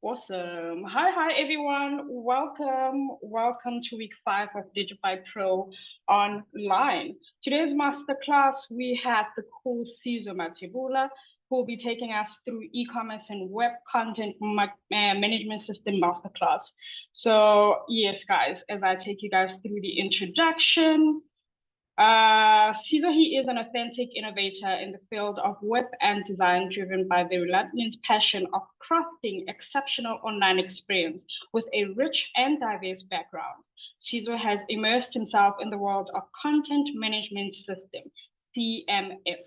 Awesome. Hi, everyone. Welcome to week 5 of Digify Pro online. Today's masterclass, we have the cool Sizwe Matibula, who will be taking us through e-commerce and web content management system masterclass. So yes, guys, as I take you guys through the introduction, Sizwe, he is an authentic innovator in the field of web and design, driven by the relentless passion of crafting exceptional online experience with a rich and diverse background. Sizwe has immersed himself in the world of content management system, CMS,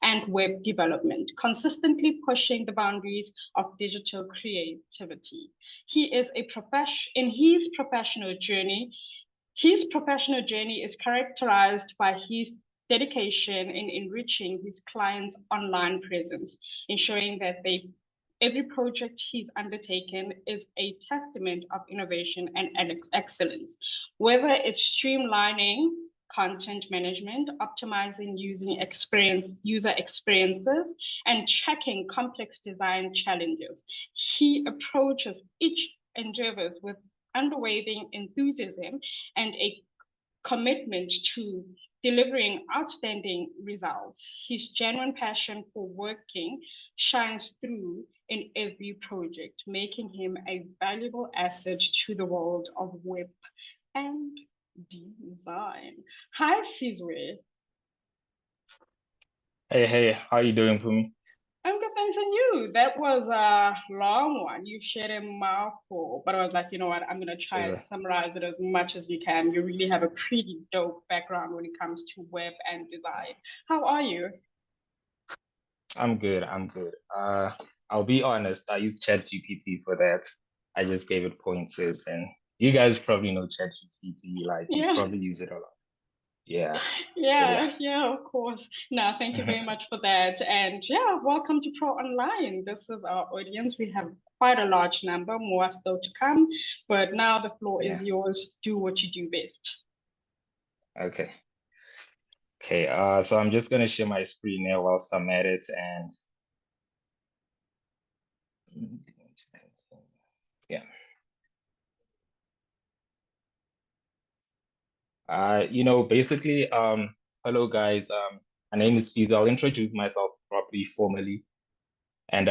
and web development, consistently pushing the boundaries of digital creativity. He is a in his professional journey. His professional journey is characterized by his dedication in enriching his clients' online presence, ensuring that every project he's undertaken is a testament of innovation and excellence. Whether it's streamlining content management, optimizing user experiences, and tracking complex design challenges, he approaches each endeavors with unwavering enthusiasm and a commitment to delivering outstanding results. His genuine passion for working shines through in every project, making him a valuable asset to the world of web and design. Hi, Sizwe. Hey, how you doing, Pumi? I'm good, thanks, and you. That was a long one. You shared a mouthful, but I was like, you know what? I'm gonna try Is and it? summarize it as much as you can. You really have a pretty dope background when it comes to web and design. How are you? I'm good. I'm good. I'll be honest. I use ChatGPT for that. I just gave it pointers, and you guys probably know ChatGPT. Like you Yeah, probably use it a lot. Yeah, but yeah, yeah, of course. No, thank you very much for that. And yeah, welcome to Pro Online. This is our audience. We have quite a large number, more still to come. But now the floor is yeah. yours. Do what you do best. Okay, okay. So I'm just gonna share my screen here whilst I'm at it, and yeah. Basically, hello guys. My name is Caesar. I'll introduce myself properly, formally. And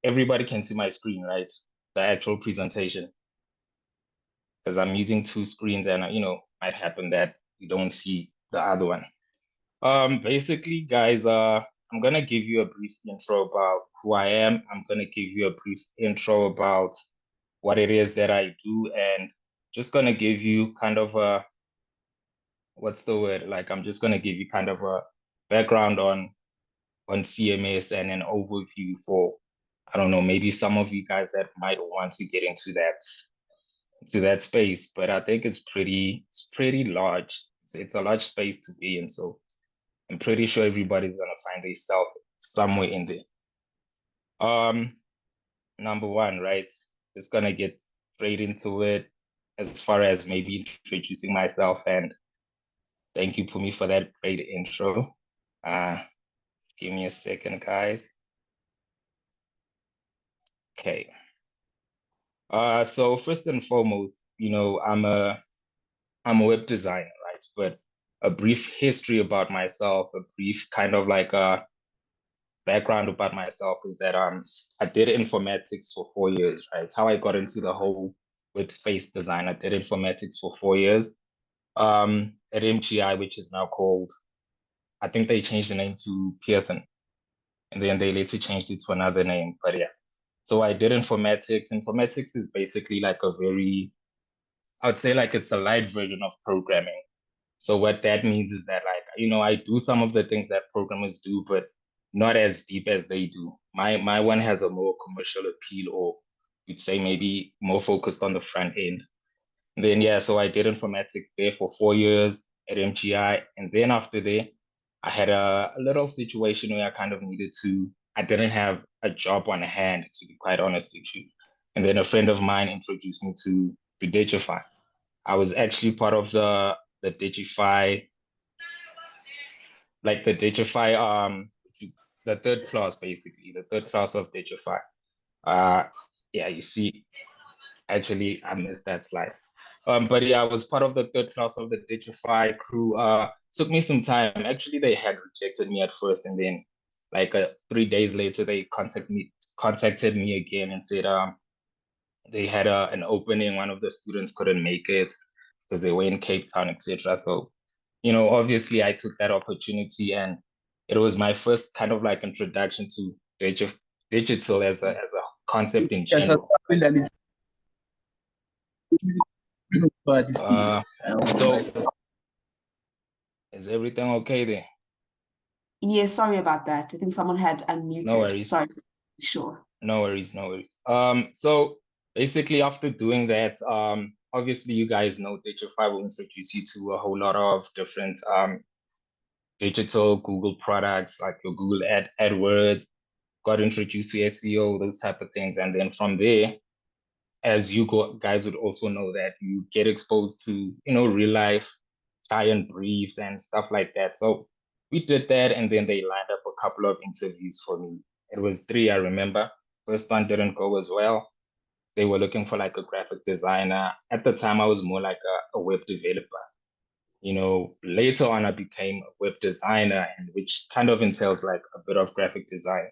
everybody can see my screen, right? The actual presentation, because I'm using two screens and might happen that you don't see the other one. Basically, guys, I'm gonna give you a brief intro about who I am. I'm gonna give you a brief intro about what it is that I do, and just gonna give you kind of a what's the word? Like, I'm just gonna give you kind of a background on CMS and an overview for, I don't know, maybe some of you guys that might want to get into that space, but I think it's pretty large. It's a large space to be in, so I'm pretty sure everybody's gonna find themselves somewhere in there. Um, Number one, right? Just gonna get straight into it as far as maybe introducing myself, and thank you, Pumi, for that great intro. Uh, give me a second, guys. Okay. So first and foremost, I'm a web designer, right? But a brief history about myself, a brief kind of like a background about myself is that I did informatics for 4 years, right? How I got into the whole web space design. I did informatics for 4 years at MGI, which is now called, I think they changed the name to Pearson, and then they later changed it to another name. But yeah, so I did informatics. Informatics is basically like I would say like it's a light version of programming. So what that means is that like, I do some of the things that programmers do, but not as deep as they do. My one has a more commercial appeal, or you'd say maybe more focused on the front end. And then yeah, so I did informatics there for 4 years at MGI. And then after that, I had a little situation where I kind of I didn't have a job on hand, to be quite honest with you. And then a friend of mine introduced me to Digify. I was actually part of the Digify, like the Digify, the third class basically, the third class of Digify. Uh, Yeah, you see, actually, I missed that slide. But yeah, I was part of the third class of the Digify crew. Took me some time. Actually, they had rejected me at first, and then like 3 days later, they contacted me again and said they had an opening. One of the students couldn't make it because they were in Cape Town, etc. So, obviously, I took that opportunity, and it was my first kind of like introduction to digital as a concept in Yes, general. So is everything okay there? Yes, sorry about that. I think someone had unmuted. No worries. Sorry. Sure. No worries, no worries. So basically after doing that, obviously you guys know Digify will introduce you to a whole lot of different digital Google products like your Google AdWords, got introduced to SEO, those type of things. And then from there, as you guys would also know that you get exposed to, real life client briefs and stuff like that. So we did that, and then they lined up a couple of interviews for me. It was 3, I remember. First one didn't go as well. They were looking for like a graphic designer. At the time, I was more like a web developer. Later on, I became a web designer, and which kind of entails like a bit of graphic design.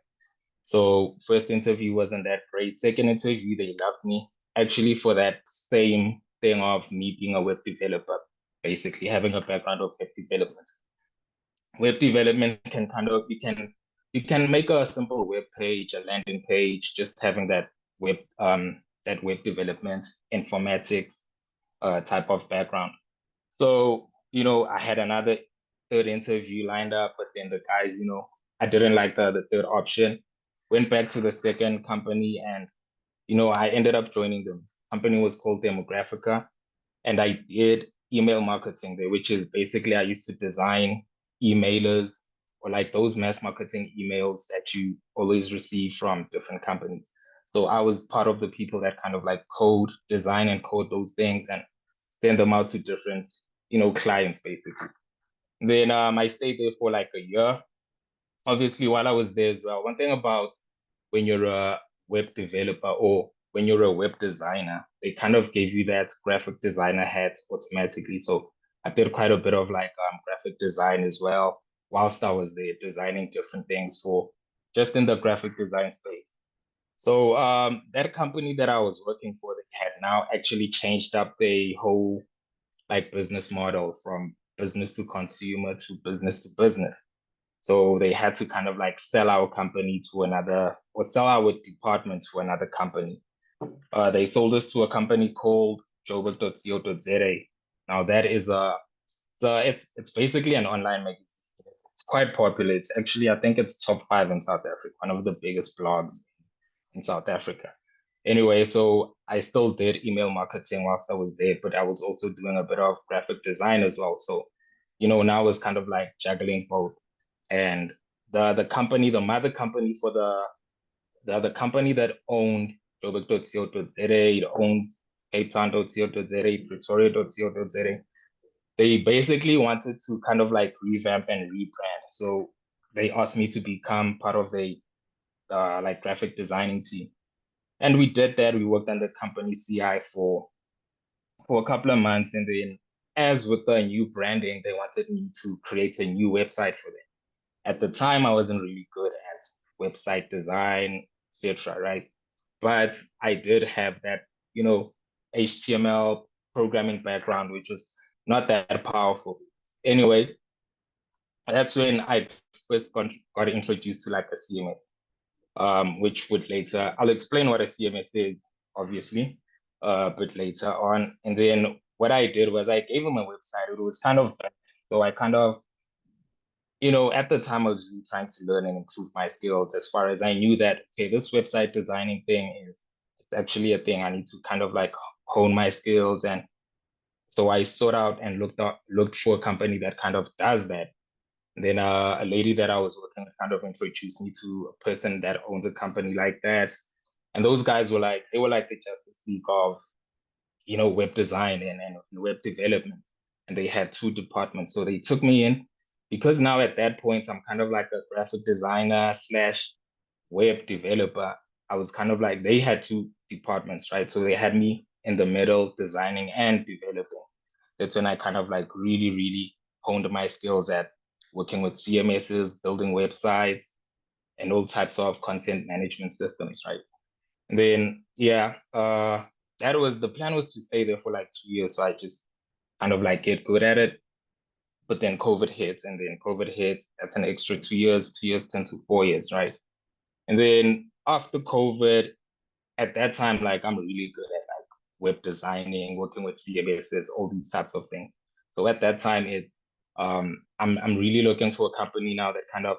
So first interview wasn't that great. Second interview, they loved me actually for that same thing of me being a web developer, basically having a background of web development. Web development can you can make a simple web page, a landing page, just having that web development informatics type of background. So, I had another third interview lined up, but then the guys, I didn't like the third option. Went back to the second company, and I ended up joining them. The company was called Demographica, and I did email marketing there, which is basically I used to design emailers or like those mass marketing emails that you always receive from different companies. So I was part of the people that kind of like design and code those things and send them out to different, clients basically. Then I stayed there for like a year. Obviously, while I was there as well, one thing about when you're a web developer or when you're a web designer, they kind of gave you that graphic designer hat automatically. So I did quite a bit of like graphic design as well whilst I was there designing different things for just in the graphic design space. So that company that I was working for, they had now actually changed up the whole like business model from business to consumer to business. So they had to kind of like sell our company to another, or sell our department to another company. They sold us to a company called joburg.co.za. Now that is it's basically an online magazine. It's quite popular. It's actually, I think it's top 5 in South Africa, one of the biggest blogs in South Africa. Anyway, so I still did email marketing whilst I was there, but I was also doing a bit of graphic design as well. So, now I was kind of like juggling both. And the company, the mother company for the other company that owned joburg.co.za, it owns Cape Town.co.za, Pretoria.co.za. They basically wanted to kind of like revamp and rebrand. So they asked me to become part of the like graphic designing team. And we did that. We worked on the company CI for a couple of months. And then as with the new branding, they wanted me to create a new website for them. At the time, I wasn't really good at website design, etc. Right? But I did have that, HTML programming background, which was not that powerful. Anyway, that's when I first got introduced to like a CMS, which would later, I'll explain what a CMS is, obviously, but later on. And then what I did was I gave them a website. It was kind of, so I kind of, at the time I was really trying to learn and improve my skills as far as I knew that, okay, this website designing thing is actually a thing. I need to kind of like hone my skills. And so I sought out and looked for a company that kind of does that. And then a lady that I was working with kind of introduced me to a person that owns a company like that. And those guys were like, they were like the Justice League of, web design and web development. And they had 2 departments. So they took me in because now at that point, I'm kind of like a graphic designer / web developer. I was kind of like, they had two departments, right? So they had me in the middle, designing and developing. That's when I kind of like really, really honed my skills at working with CMSs, building websites, and all types of content management systems, right? And then, yeah, that was the plan, was to stay there for like 2 years. So I just kind of like get good at it. But then COVID hits, and then COVID hits, that's an extra 2 years, 2 years turned to 4 years, right? And then after COVID, at that time, like I'm really good at like web designing, working with CMSs, all these types of things. So at that time, I'm really looking for a company now that kind of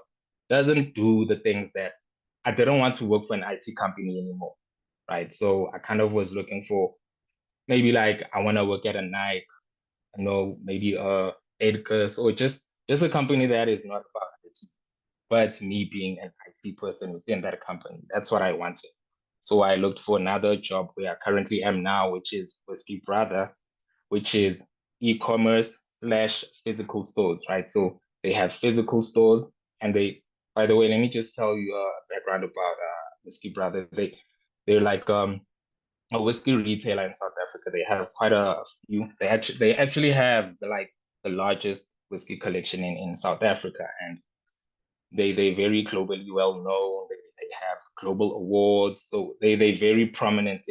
doesn't do the things that I didn't want to work for an IT company anymore, right? So I kind of was looking for maybe like I want to work at a Nike, maybe Edgar's, or just a company that is not about IT, but me being an IT person within that company. That's what I wanted. So I looked for another job where I currently am now, which is Whiskey Brother, which is e-commerce slash physical stores, right? So they have physical stores, and by the way, let me just tell you a background about Whiskey Brother. They're like a whiskey retailer in South Africa. They have quite a few. They actually have the largest whiskey collection in South Africa, and they very globally well known. They have global awards, so they very prominent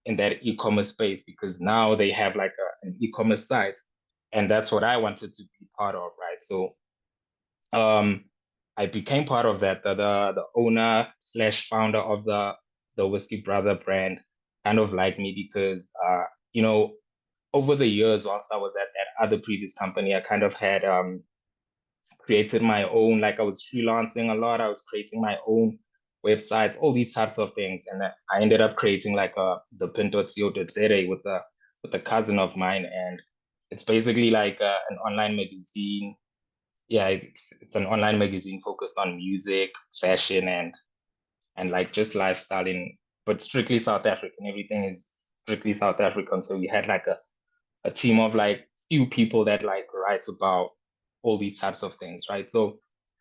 in that e-commerce space, because now they have like an e-commerce site, and that's what I wanted to be part of, right? So um I became part of that. The owner slash founder of the Whiskey Brother brand kind of liked me because you know over the years, whilst I was at that other previous company, I kind of had created my own, like I was freelancing a lot. I was creating my own websites, all these types of things. And I ended up creating like the pin.co.za with a cousin of mine. And it's basically like an online magazine. Yeah, it's an online magazine focused on music, fashion, and like just lifestyle but strictly South African. Everything is strictly South African. So we had like a team of like few people that like writes about all these types of things, right? So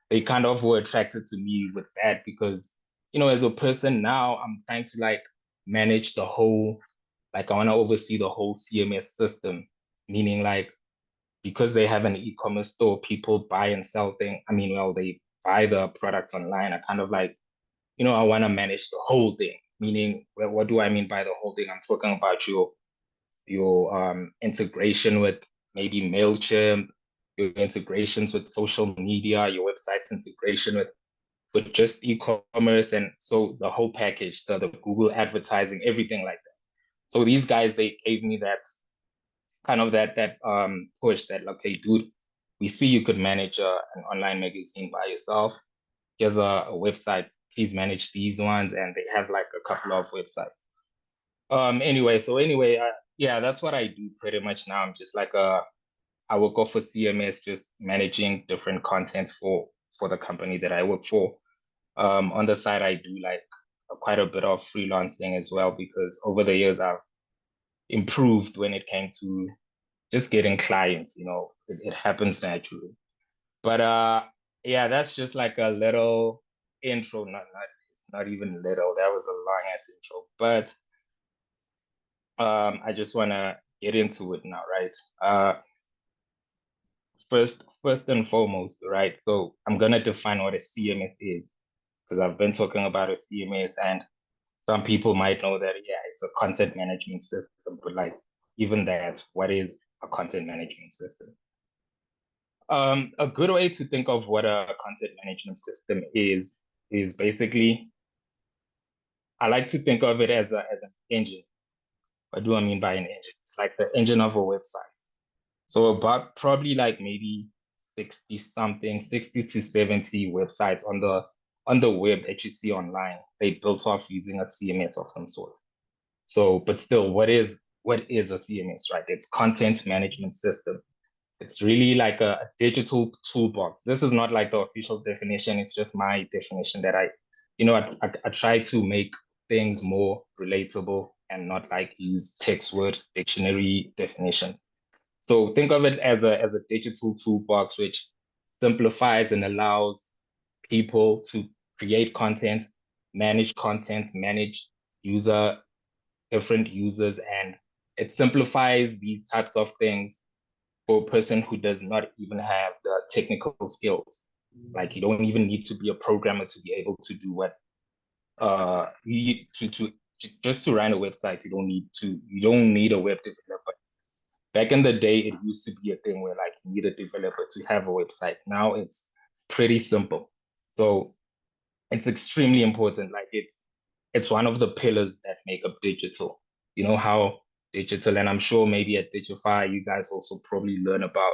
they kind of were attracted to me with that because, as a person now, I'm trying to like manage the whole, like I want to oversee the whole CMS system, meaning like because they have an e-commerce store, people buy and sell things. I mean, well, they buy the products online. I kind of like, I want to manage the whole thing, meaning, well, what do I mean by the whole thing? I'm talking about your integration with maybe MailChimp, your integrations with social media, your website's integration with just e-commerce, and so the whole package, the Google advertising, everything like that. So these guys, they gave me that kind of that push that, okay, dude, we see you could manage an online magazine by yourself. Here's a website, please manage these ones, and they have like a couple of websites. Anyway, yeah, that's what I do pretty much now. I'm just like I work off for CMS, just managing different contents for the company that I work for. On the side, I do like quite a bit of freelancing as well, because over the years I've improved when it came to just getting clients. It happens naturally. But yeah, that's just like a little intro. Not even little. That was a long ass intro, but I just want to get into it now, right? First and foremost, right? So I'm gonna define what a CMS is, because I've been talking about a CMS, and some people might know that, yeah, it's a content management system, but like even that, what is a content management system? A good way to think of what a content management system is basically, I like to think of it as an engine. What do I mean by an engine? It's like the engine of a website. So about probably like maybe 60 to 70 websites on the web that you see online, they built off using a CMS of some sort. So, but still, what is a CMS, right? It's content management system. It's really like a digital toolbox. This is not like the official definition. It's just my definition that I try to make things more relatable and not like use text word dictionary definitions. So think of it as a digital toolbox, which simplifies and allows people to create content, manage content, manage different users, and it simplifies these types of things for a person who does not even have the technical skills. Like you don't even need to be a programmer to be able to do what just to run a website. You don't need a web developer. Back in the day, it used to be a thing where like you need a developer to have a website. Now it's pretty simple. So it's extremely important. Like it's one of the pillars that make up digital. You know how digital, and I'm sure maybe at Digify, you guys also probably learn about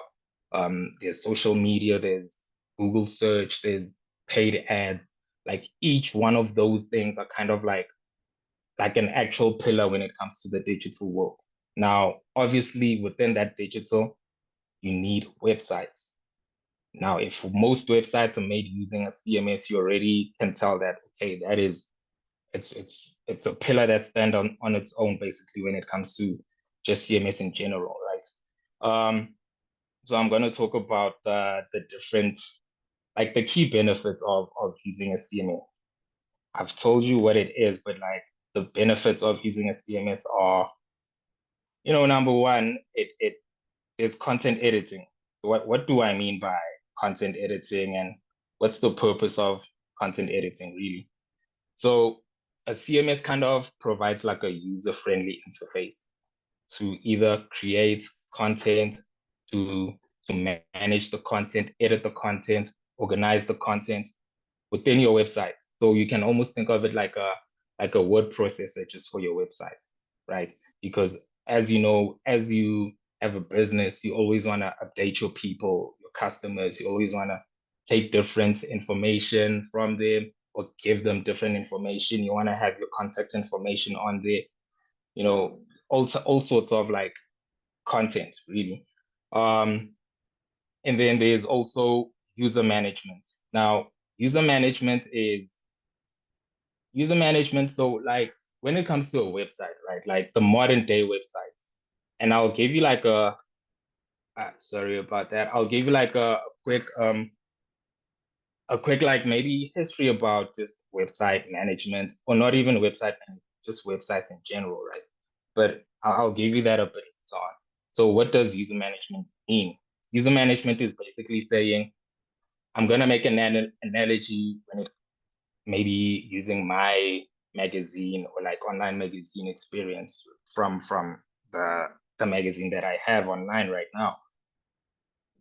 there's social media, there's Google search, there's paid ads. Like each one of those things are kind of like an actual pillar when it comes to the digital world. Now, obviously, within that digital, you need websites. Now, if most websites are made using a CMS, you already can tell that, okay, it's a pillar that stands on its own, basically, when it comes to just CMS in general, right? So I'm going to talk about the different, like the key benefits of using a CMS. I've told you what it is, but like the benefits of using a CMS are, number one, it is content editing. What do I mean by content editing, and what's the purpose of content editing really? So a CMS kind of provides like a user-friendly interface to either create content, to manage the content, edit the content, organize the content within your website. So you can almost think of it like a word processor just for your website, right? Because as you know, as you have a business, you always want to update your people, your customers. You always want to take different information from them or give them different information. You want to have your contact information on there, also all sorts of like content really. And then there's also user management. Now, user management. So like when it comes to a website, right? Like the modern day website, and I'll give you like sorry about that. I'll give you like a quick like maybe history about just website management, or not even website management, just websites in general, right? But I'll give you that a bit later on. So what does user management mean? User management is basically saying, I'm gonna make an analogy when it maybe using my magazine or like online magazine experience from the magazine that I have online right now.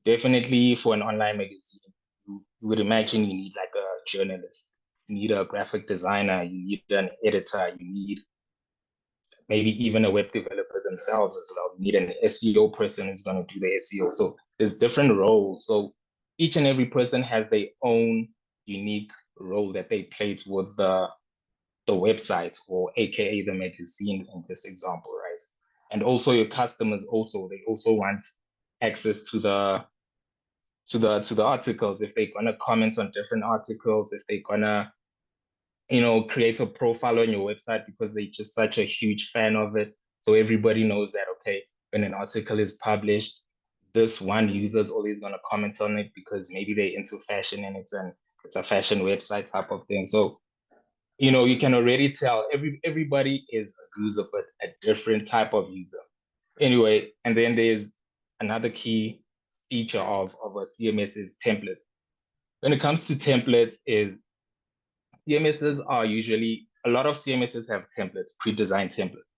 Definitely for an online magazine, you would imagine you need like a journalist, you need a graphic designer, you need an editor, you need maybe even a web developer themselves as well. You need an SEO person who's going to do the SEO. So there's different roles. So each and every person has their own unique role that they play towards the website, or AKA the magazine in this example, right? And also your customers they also want access to the articles. If they're gonna comment on different articles, if they're gonna create a profile on your website because they're just such a huge fan of it. So everybody knows that, okay, when an article is published, this one user is always going to comment on it because maybe they're into fashion and it's a fashion website type of thing. So, you can already tell everybody is a user, but a different type of user. Anyway, and then there's another key feature of a CMS is templates. When it comes to templates, CMSs are usually, a lot of CMSs have templates, pre-designed templates.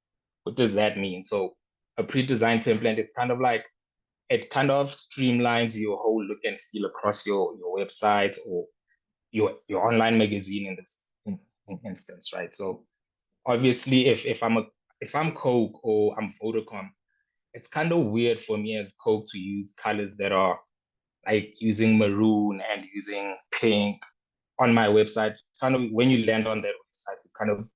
What does that mean? So a pre-designed template, it kind of streamlines your whole look and feel across your website or your online magazine in this instance, right? So obviously, if I'm Coke or I'm Vodacom, it's kind of weird for me as Coke to use colors that are like using maroon and using pink on my website. It's kind of, when you land on that website, you kind of,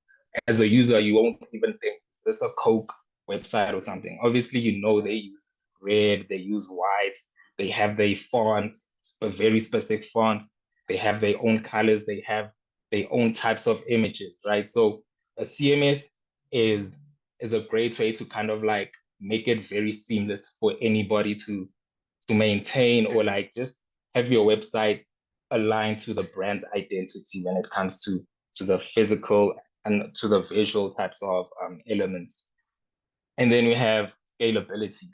as a user, you won't even think, is this a Coke website or something? Obviously, they use red, they use white, they have their fonts, but very specific fonts. They have their own colors, they have their own types of images, right? So a CMS is a great way to kind of like make it very seamless for anybody to maintain, or like just have your website aligned to the brand's identity when it comes to to the physical, and to the visual types of elements. And then we have scalability.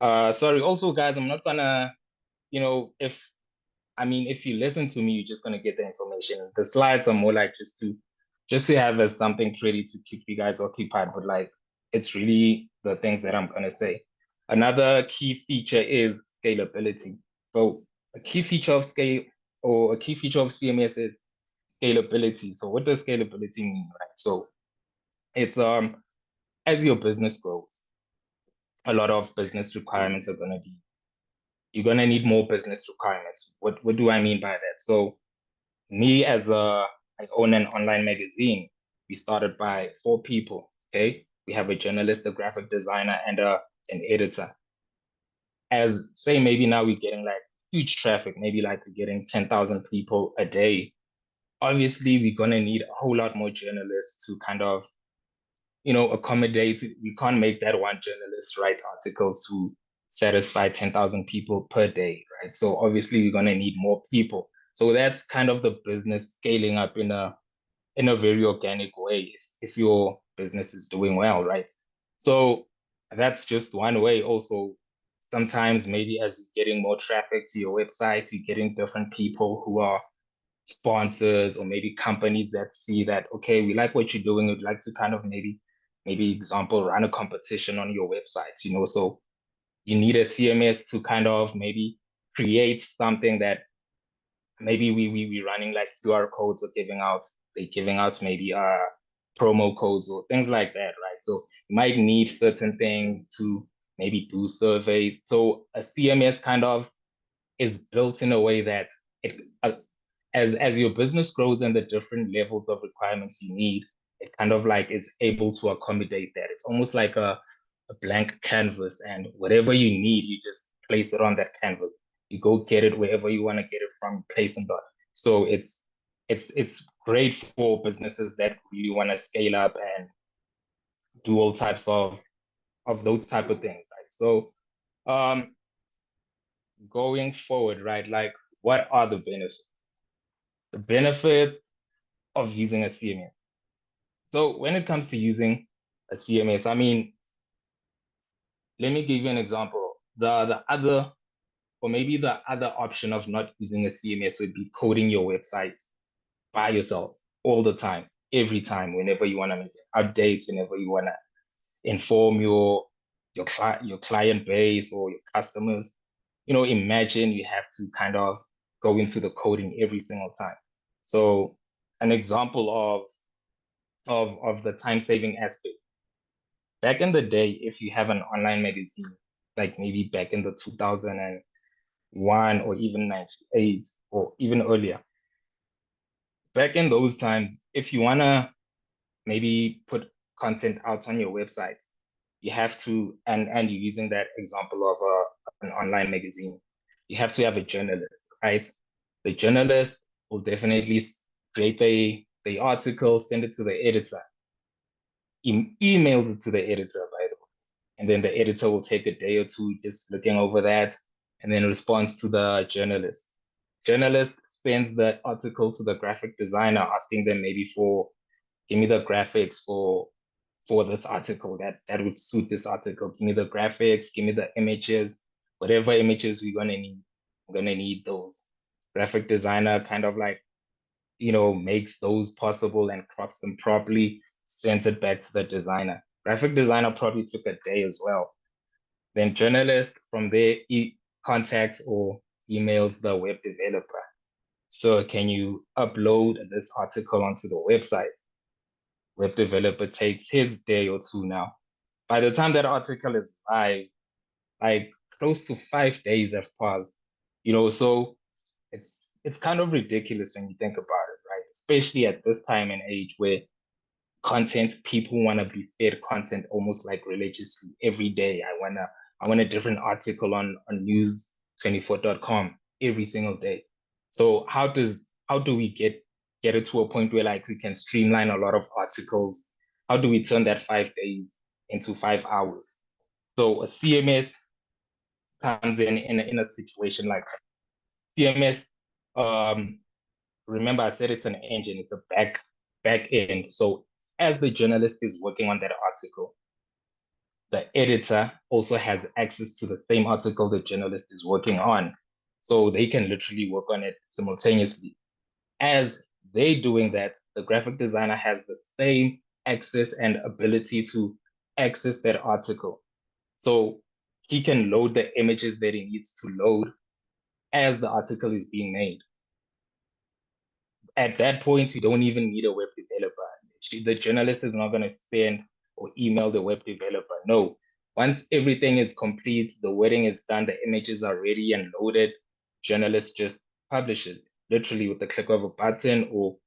Sorry, also guys, I'm not gonna, if you listen to me, you're just gonna get the information. The slides are more like just to have as something pretty to keep you guys occupied, but like it's really the things that I'm gonna say. Another key feature is scalability. So a key feature of CMS is scalability. So what does scalability mean, right? So it's as your business grows, a lot of business requirements you're gonna need more business requirements. What do I mean by that? So me I own an online magazine. We started by 4 people. Okay, we have a journalist, a graphic designer, and an editor. As say maybe now we're getting like huge traffic, maybe like we're getting 10,000 people a day. Obviously, we're gonna need a whole lot more journalists to kind of accommodate. We can't make that one journalist write articles to satisfy 10,000 people per day, right? So obviously we're going to need more people. So that's kind of the business scaling up in a very organic way if your business is doing well, right? So that's just one way. Also, sometimes maybe as you're getting more traffic to your website, you're getting different people who are sponsors, or maybe companies that see that, okay, we like what you're doing, we'd like to kind of maybe example, run a competition on your website, so you need a CMS to kind of maybe create something that maybe we running like QR codes, or giving out maybe promo codes or things like that, right? So you might need certain things to maybe do surveys. So a CMS kind of is built in a way that it as your business grows and the different levels of requirements you need, it kind of like is able to accommodate that. It's almost like a blank canvas, and whatever you need, you just place it on that canvas. You go get it wherever you want to get it from, place and dot. So it's great for businesses that really want to scale up and do all types of those type of things, right? So going forward, right, like what are the benefits? The benefits of using a CMS. So when it comes to using a CMS, let me give you an example. The other, or maybe the other option of not using a CMS would be coding your website by yourself all the time, every time, whenever you want to make an update, whenever you want to inform your client base or your customers. Imagine you have to kind of go into the coding every single time. So an example of the time-saving aspect. Back in the day, if you have an online magazine, like maybe back in the 2001 or even 98 or even earlier, back in those times, if you want to maybe put content out on your website, you have to, and you're using that example of an online magazine, you have to have a journalist, right? The journalist will definitely create the article, send it to the editor, emails it to the editor, by the way. And then the editor will take a day or two just looking over that, and then responds to the journalist. Journalist sends the article to the graphic designer, asking them maybe give me the graphics for this article that would suit this article. Give me the graphics, give me the images, whatever images we're gonna need. I'm gonna need those. Graphic designer kind of like, makes those possible and crops them properly, sends it back to the designer. Graphic designer probably took a day as well. Then journalist from there contacts or emails the web developer. So can you upload this article onto the website? Web developer takes his day or two now. By the time that article is live, like close to 5 days have passed. So it's kind of ridiculous when you think about it, right? Especially at this time and age where people want to be fed content almost like religiously every day. I want a different article on news24.com every single day. So how do we get it to a point where like we can streamline a lot of articles? How do we turn that 5 days into 5 hours? So a CMS comes in a situation like that. CMS remember I said it's an engine, it's a back end. So as the journalist is working on that article, the editor also has access to the same article the journalist is working on. So they can literally work on it simultaneously. As they're doing that, the graphic designer has the same access and ability to access that article. So he can load the images that he needs to load as the article is being made. At that point, you don't even need a web developer. The journalist is not going to send or email the web developer. No. Once everything is complete, the wording is done, the images are ready and loaded, journalist just publishes, literally with the click of a button, or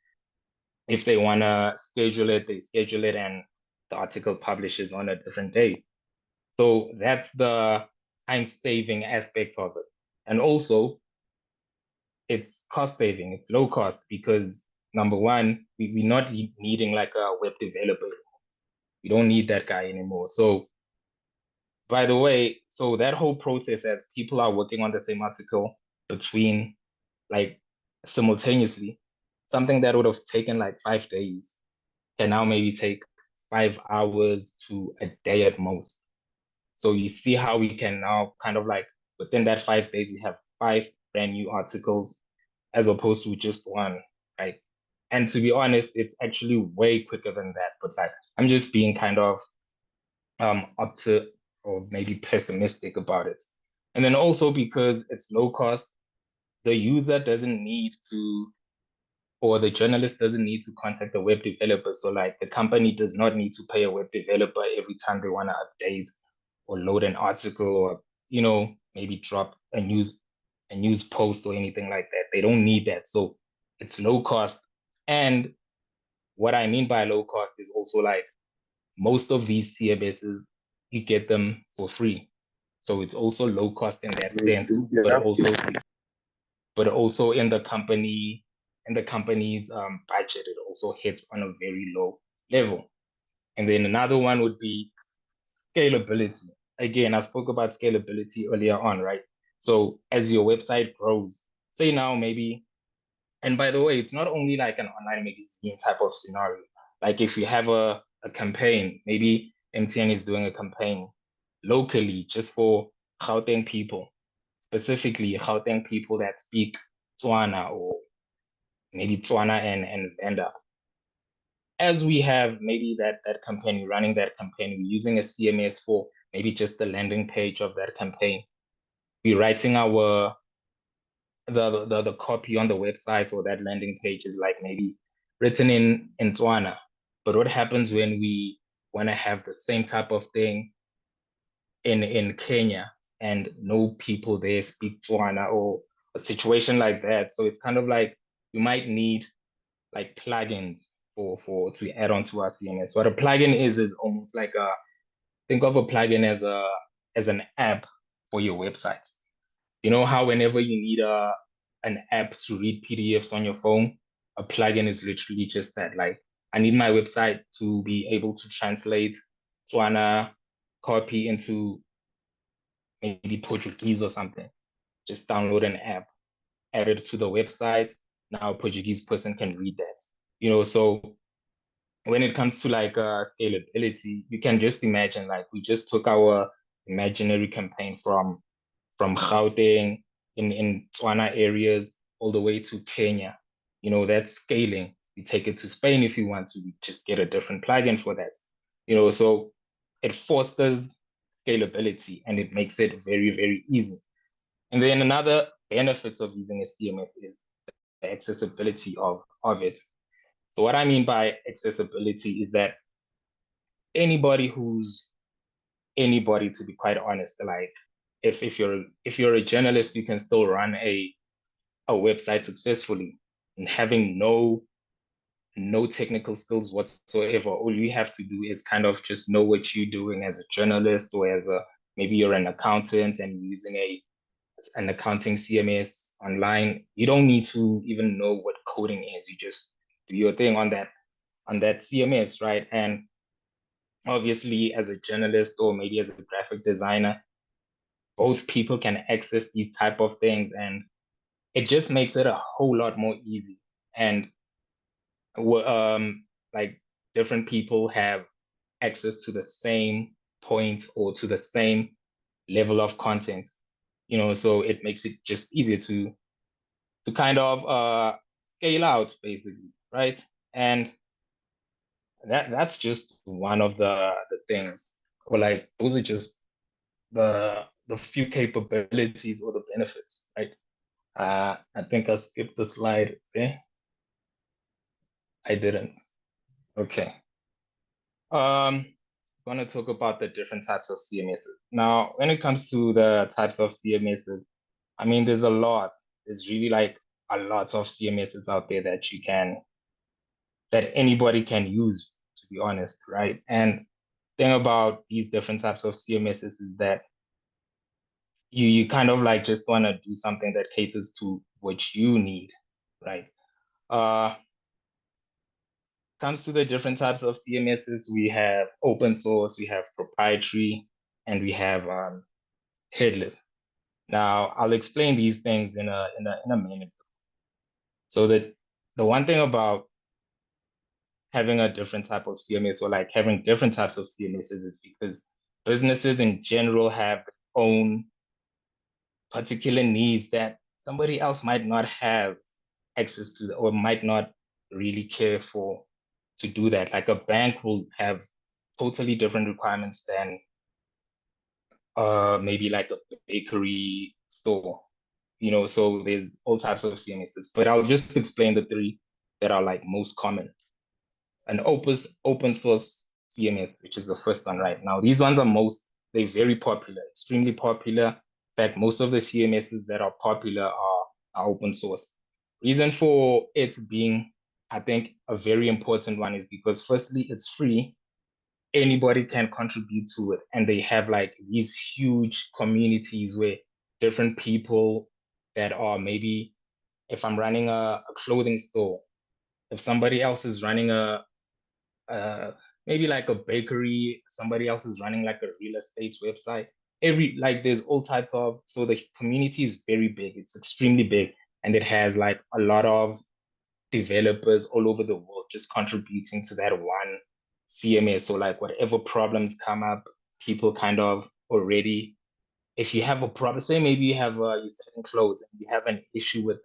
if they want to schedule it, they schedule it, and the article publishes on a different day. So that's the time-saving aspect of it. And also, it's cost-saving, it's low cost, because number one, we're not needing like a web developer. We don't need that guy anymore. So by the way, so that whole process, as people are working on the same article between like simultaneously, something that would have taken like 5 days can now maybe take 5 hours to a day at most. So you see how we can now kind of like within that 5 days, we have 5 brand new articles as opposed to just one, right? And to be honest, it's actually way quicker than that. But like, I'm just being kind of up to or maybe pessimistic about it. And then also because it's low cost, the user doesn't need to, or the journalist doesn't need to contact the web developer. So like the company does not need to pay a web developer every time they want to update or load an article or, you know, maybe drop a news post or anything like that. They don't need that. So it's low cost. And what I mean by low cost is also like most of these CMSs, you get them for free. So it's also low cost in that sense, but also in the company's budget, it also hits on a very low level. And then another one would be scalability. Again, I spoke about scalability earlier on, right? So as your website grows, say now maybe, and by the way, it's not only like an online magazine type of scenario. Like if you have a campaign, maybe MTN is doing a campaign locally just for Gauteng people, specifically Gauteng people that speak Tswana or maybe Tswana and Venda. As we have maybe that campaign, we're running that campaign, we're using a CMS for maybe just the landing page of that campaign. We're writing our the copy on the website or that landing page is like maybe written in Tswana. But what happens when we want to have the same type of thing in Kenya and no people there speak Tswana or a situation like that? So it's kind of like you might need like plugins for to add on to our CMS. What a plugin is almost like think of a plugin as an app for your website. You know how whenever you need an app to read PDFs on your phone, a plugin is literally just that. Like I need my website to be able to translate Tswana copy into maybe Portuguese or something. Just download an app, add it to the website. Now a Portuguese person can read that. You know, so when it comes to like scalability, you can just imagine like we just took our imaginary campaign from Gauteng in Tswana areas all the way to Kenya. You know, that's scaling. You take it to Spain if you want to, you just get a different plugin for that. You know, so it fosters scalability and it makes it very, very easy. And then another benefits of using a CMS is the accessibility of it. So what I mean by accessibility is that anybody who's anybody, to be quite honest, like if you're a journalist, you can still run a website successfully and having no technical skills whatsoever. All you have to do is kind of just know what you're doing as a journalist or as a maybe you're an accountant and using an accounting CMS online. You don't need to even know what coding is. You just do your thing on that CMS, right? And obviously as a journalist or maybe as a graphic designer, both people can access these type of things and it just makes it a whole lot more easy. and like different people have access to the same point or to the same level of content, so it makes it just easier to kind of scale out, basically, right? And that's just one of the things, or like those are just the few capabilities or the benefits, right? I think I skipped the slide there. I didn't. Okay. Going to talk about the different types of CMSs. Now, when it comes to the types of CMSs, I mean, there's a lot. There's really like a lot of CMSs out there that anybody can use, to be honest, right? And thing about these different types of CMSs is that you kind of like just want to do something that caters to what you need, right? Comes to the different types of CMSs, we have open source, we have proprietary, and we have headless. Now, I'll explain these things in a minute. So the one thing about having a different type of CMS, or like having different types of CMSs, is because businesses in general have their own particular needs that somebody else might not have access to, or might not really care for to do that. Like a bank will have totally different requirements than maybe like a bakery store, so there's all types of CMSs, but I'll just explain the three that are like most common. An open source CMS, which is the first one right now. These ones they're very popular, extremely popular. In fact, most of the CMSs that are popular are open source. Reason for it being, I think, a very important one is because firstly, it's free. Anybody can contribute to it, and they have like these huge communities where different people that are, maybe if I'm running a clothing store, if somebody else is running maybe like a bakery, somebody else is running like a real estate website, there's all types of, so the community is very big, it's extremely big, and it has like a lot of developers all over the world just contributing to that one CMS. So like whatever problems come up, people kind of already, if you have a problem, say maybe you're selling clothes and you have an issue with,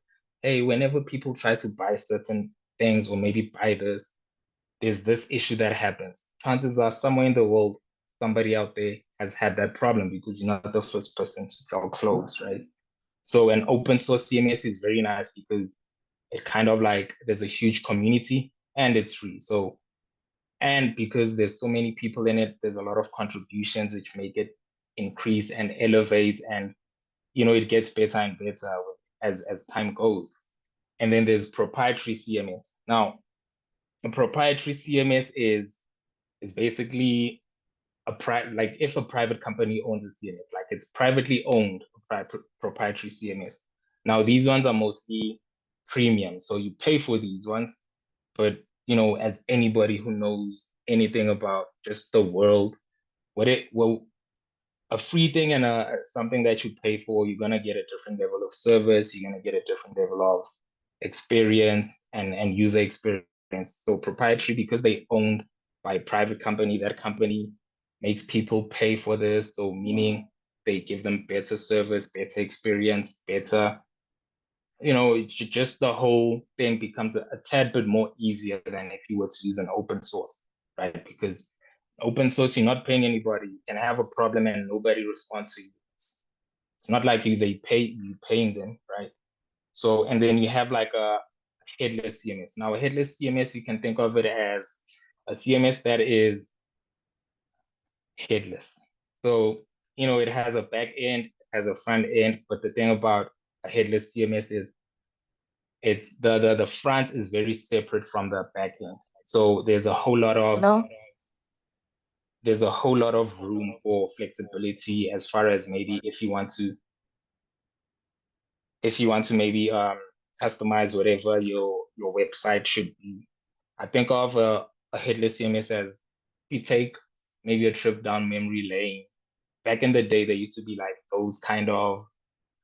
hey, whenever people try to buy certain things or maybe buy this, there's this issue that happens. Chances are somewhere in the world, somebody out there has had that problem, because you're not the first person to sell clothes, right? So an open source CMS is very nice because it kind of like, there's a huge community and it's free. So, and because there's so many people in it, there's a lot of contributions which make it increase and elevate, and it gets better and better as time goes. And then there's proprietary CMS. Now, a proprietary CMS is basically like if a private company owns a CMS, like it's privately owned proprietary CMS. Now, these ones are mostly premium, so you pay for these ones, but as anybody who knows anything about just the world, a free thing and something that you pay for, you're gonna get a different level of service, you're gonna get a different level of experience and user experience. So proprietary, because they owned by a private company, that company makes people pay for this, so meaning they give them better service, better experience, better, just the whole thing becomes a tad bit more easier than if you were to use an open source, right? Because open source, you're not paying anybody. You can have a problem and nobody responds to you. It's not like you paying them, right? So, and then you have like a headless CMS. Now, a headless CMS, you can think of it as a CMS that is headless. So, it has a back end, it has a front end, but the thing about a headless CMS is it's the front is very separate from the back end. So there's a whole lot of room for flexibility, as far as maybe if you want to maybe customize whatever your website should be. I think of a headless CMS as, if you take maybe a trip down memory lane. Back in the day, there used to be like those kind of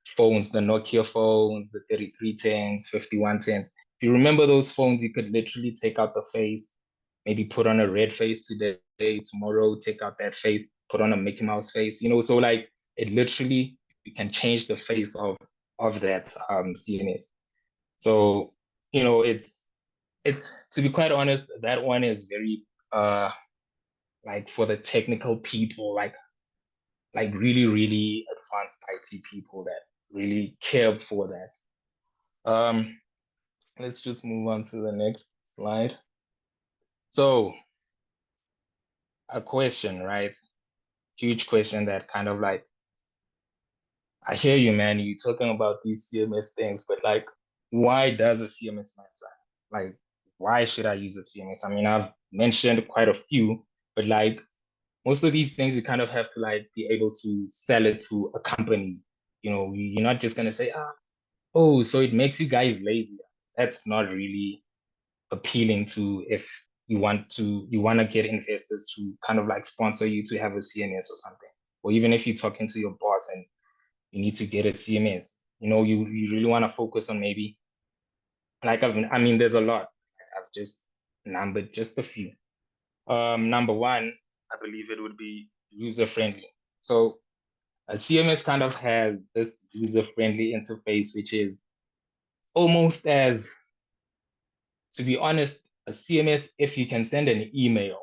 phones, the Nokia phones, the 3310s, 5110s. If you remember those phones, you could literally take out the face, maybe put on a red face today, tomorrow take out that face, put on a Mickey Mouse face, so like it literally, you can change the face of that CMS. So, it's to be quite honest, that one is very like for the technical people, like really, really advanced IT people that really care for that. Let's just move on to the next slide. So a question, right? Huge question that kind of like, I hear you, man, you talking about these CMS things, but like, why does a CMS matter? Like, why should I use a CMS? I mean, I've mentioned quite a few, but like most of these things, you kind of have to like be able to sell it to a company. You're not just gonna say, oh, so it makes you guys lazy. That's not really appealing to if you want to get investors to kind of like sponsor you to have a CMS or something. Or even if you're talking to your boss and you need to get a CMS, you really want to focus on maybe like I mean, there's a lot. I've just numbered just a few. Number one, I believe it would be user-friendly. So a CMS kind of has this user-friendly interface, which is almost as, to be honest, a CMS, if you can send an email,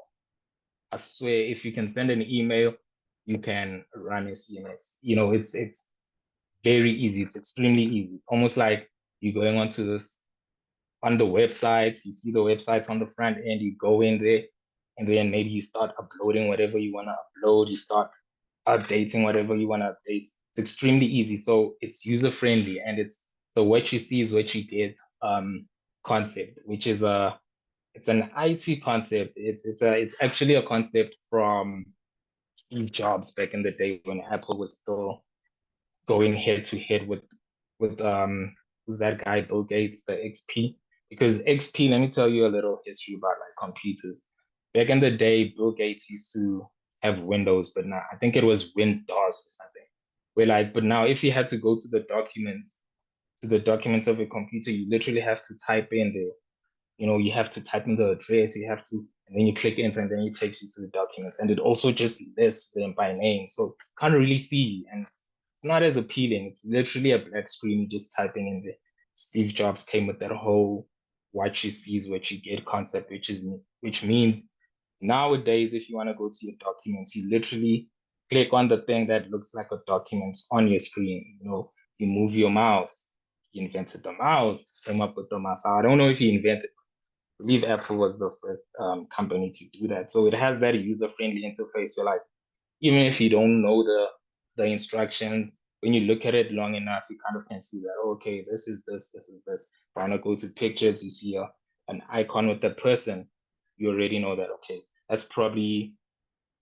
I swear, if you can send an email, you can run a CMS. It's very easy. It's extremely easy. Almost like you're going on the website, you see the websites on the front end, you go in there, and then maybe you start uploading whatever you want to upload, you start updating whatever you want to update. It's extremely easy. So it's user friendly, and it's so what you see is what you get concept, which is it's an IT concept. It's actually a concept from Steve Jobs back in the day when Apple was still going head to head with who's that guy, Bill Gates, the XP. Because XP, let me tell you a little history about like computers. Back in the day, Bill Gates used to have Windows, but now I think it was Windows or something. But now if you had to go to the documents of a computer, you literally have to type in you have to type in the address, and then you click enter, and then it takes you to the documents. And it also just lists them by name. So can't really see, and it's not as appealing. It's literally a black screen, you just typing in there. Steve Jobs came with that whole what you see is what you get concept, which means nowadays, if you want to go to your documents, you literally click on the thing that looks like a document on your screen. You move your mouse. He invented the mouse, came up with the mouse. I don't know if he invented, I believe Apple was the first company to do that. So it has that user-friendly interface where like, even if you don't know the instructions, when you look at it long enough, you kind of can see that, okay, this is this, this is this. If I want to go to pictures, you see an icon with the person, you already know that, okay, that's probably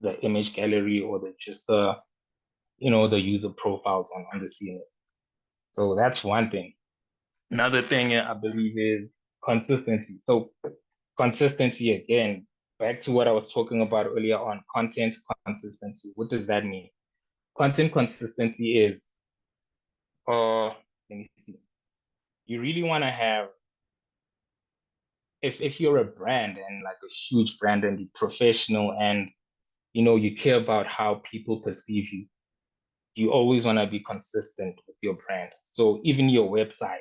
the image gallery or the user profiles on the CMS. So that's one thing. Another thing I believe is consistency. So consistency again, back to what I was talking about earlier on content consistency. What does that mean? Content consistency is, let me see. You really want to have, if you're a brand and like a huge brand and you're professional and you care about how people perceive you, you always want to be consistent with your brand. So even your website,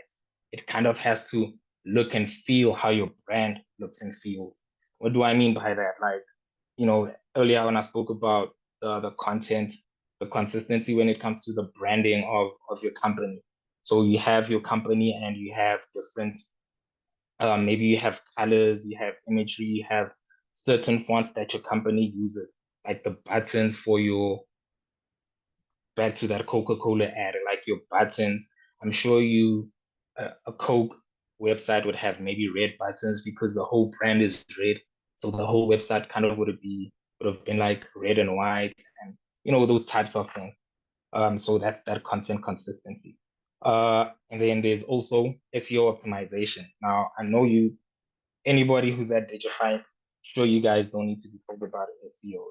it kind of has to look and feel how your brand looks and feels. What do I mean by that? Like, earlier when I spoke about the content, the consistency when it comes to the branding of your company. So you have your company and you have different, maybe you have colors, you have imagery, you have certain fonts that your company uses, like the buttons for back to that Coca-Cola ad, like your buttons. I'm sure a Coke website would have maybe red buttons because the whole brand is red. So the whole website kind of would have been like red and white and those types of things. So that's that content consistency. And then there's also SEO optimization. Now I know anybody who's at Digify, sure you guys don't need to be told about SEO,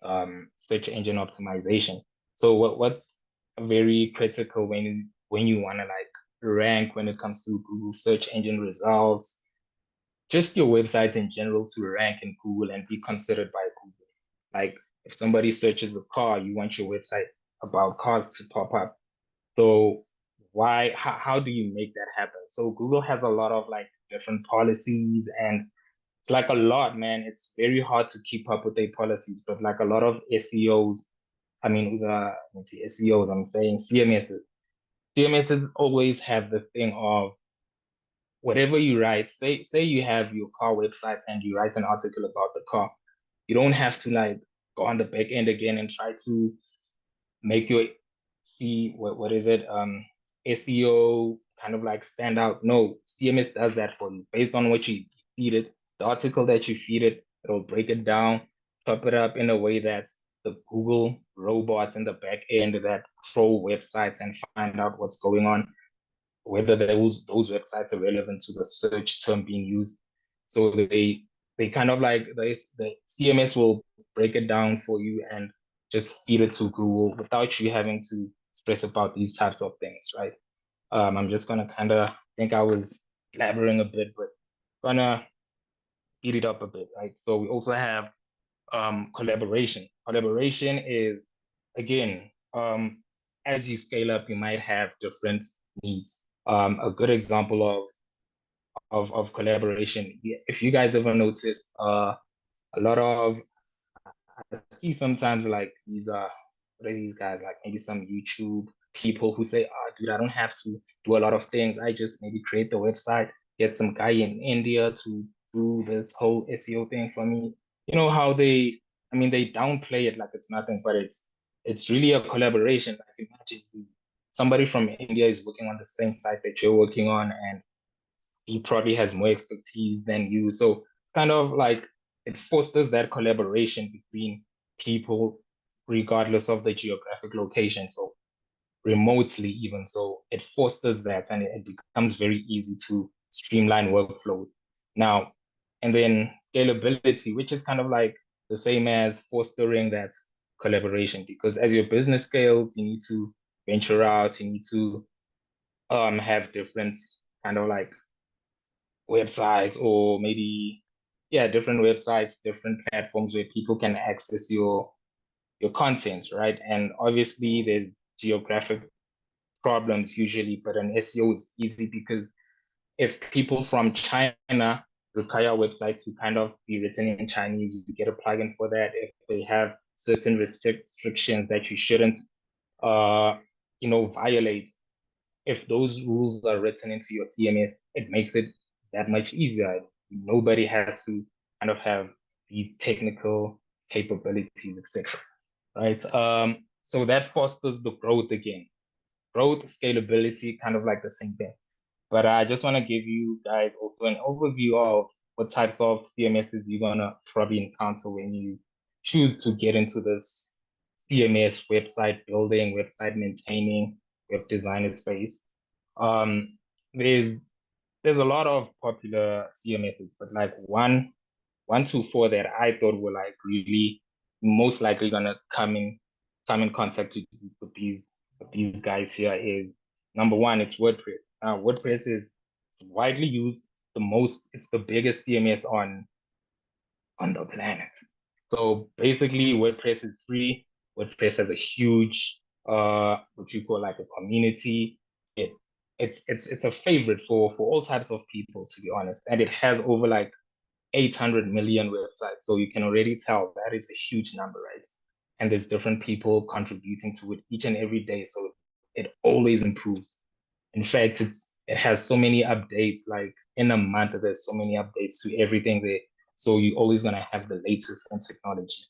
right? Search engine optimization. So what's very critical when you want to like rank when it comes to Google search engine results, just your website in general to rank in Google and be considered by Google. Like if somebody searches a car, you want your website about cars to pop up. So how do you make that happen? So Google has a lot of like different policies, and it's like a lot, man. It's very hard to keep up with their policies, but like a lot of SEOs, let's see, SEOs, I'm saying CMSs. CMSs always have the thing of whatever you write, say you have your car website and you write an article about the car. You don't have to like go on the back end again and try to make your what is it SEO kind of like stand out. No, CMS does that for you based on what you feed it, the article that you feed it. It'll break it down, chop it up in a way that the Google robots in the back end that crawl websites and find out what's going on, whether those websites are relevant to the search term being used. So they kind of like the CMS will break it down for you and just feed it to Google without you having to stress about these types of things, right? I'm just gonna kind of think I was blabbering a bit, but gonna speed it up a bit, right? So we also have collaboration. Collaboration is, again, as you scale up, you might have different needs. A good example of collaboration, if you guys ever noticed, a lot of, I see sometimes like these what are these guys, like maybe some YouTube people who say, oh dude, I don't have to do a lot of things. I just maybe create the website, get some guy in India to do this whole SEO thing for me. You know how they downplay it like it's nothing, but it's really a collaboration. Like imagine somebody from India is working on the same site that you're working on, and he probably has more expertise than you. So kind of like it fosters that collaboration between people, regardless of the geographic location. So remotely even. So it fosters that, and it becomes very easy to streamline workflows. Now, and then scalability, which is kind of like the same as fostering that collaboration, because as your business scales, you need to venture out, you need to have different kind of like websites, or maybe different websites, different platforms where people can access your content, right? And obviously there's geographic problems usually, but an SEO is easy because if people from China require a website to kind of be written in Chinese, you get a plugin for that. If they have certain restrictions that you shouldn't violate, if those rules are written into your CMS, it makes it that much easier. Nobody has to kind of have these technical capabilities, etc. Right? So that fosters the growth again. Growth, scalability, kind of like the same thing. But I just want to give you guys also an overview of what types of CMSs you're gonna probably encounter when you choose to get into this CMS website building, website maintaining, web designer space. Um, there's a lot of popular CMSs, but like one to four that I thought were like really most likely gonna come in contact with these guys here is number one, it's WordPress. WordPress is widely used the most. It's the biggest CMS on the planet. So basically, WordPress is free. WordPress has a huge what you call like a community. It's a favorite for all types of people, to be honest, and it has over like 800 million websites. So you can already tell that is a huge number, right? And there's different people contributing to it each and every day. So it always improves. In fact, it has so many updates, like in a month, there's so many updates to everything there. So you're always gonna have the latest in technology.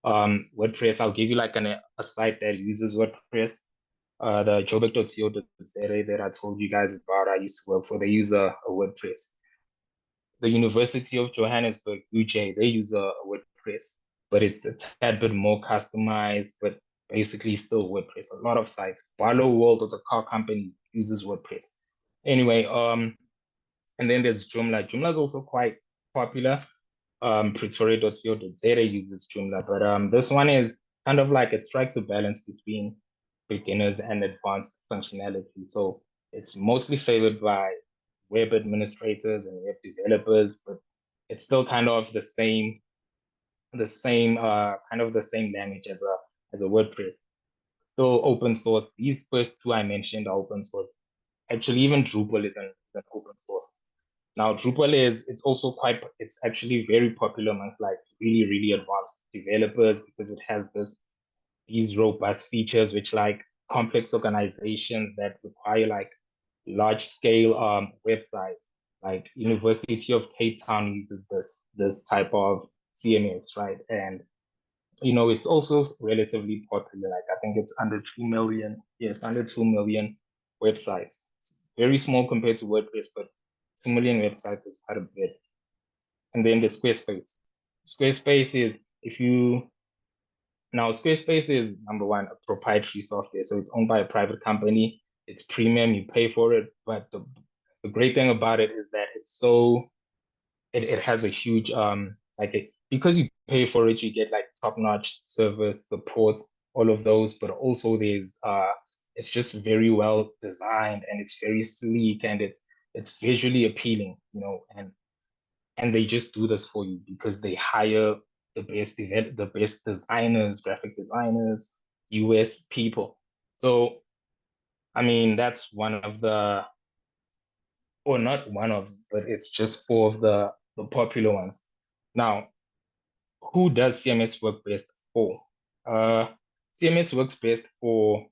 WordPress, I'll give you like a site that uses WordPress. The joburg.co.za that I told you guys about, I used to work for, they use a WordPress. The University of Johannesburg, UJ, they use a WordPress, but it's a tad bit more customized, but basically still WordPress. A lot of sites. Barlow World, the car company, uses WordPress. Anyway, and then there's Joomla. Joomla is also quite popular. Pretoria.co.za uses Joomla, but this one is kind of like it strikes a balance between beginners and advanced functionality. So It's mostly favored by web administrators and web developers, but it's still kind of the same kind of the same language as a WordPress. So open source. These first two I mentioned are open source. Actually, even Drupal is an open source. Now, Drupal it's actually very popular amongst like really, really advanced developers because it has these robust features which like complex organizations that require like large scale websites. Like University of Cape Town uses this type of CMS, right? And it's also relatively popular. Like I think it's under 2 million. Yes, under 2 million websites. It's very small compared to WordPress, but 2 million websites is quite a bit. And then the Squarespace. Squarespace is Squarespace is number one, a proprietary software. So it's owned by a private company. It's premium, you pay for it. But the great thing about it is that it has a huge because you pay for it, you get like top-notch service, support, all of those, but also it's just very well designed and it's very sleek and it's visually appealing, and they just do this for you because they hire the best designers, graphic designers, US people. So I mean that's one of the or not one of, but it's just four of the popular ones. Now, who does CMS work best for? CMS works best for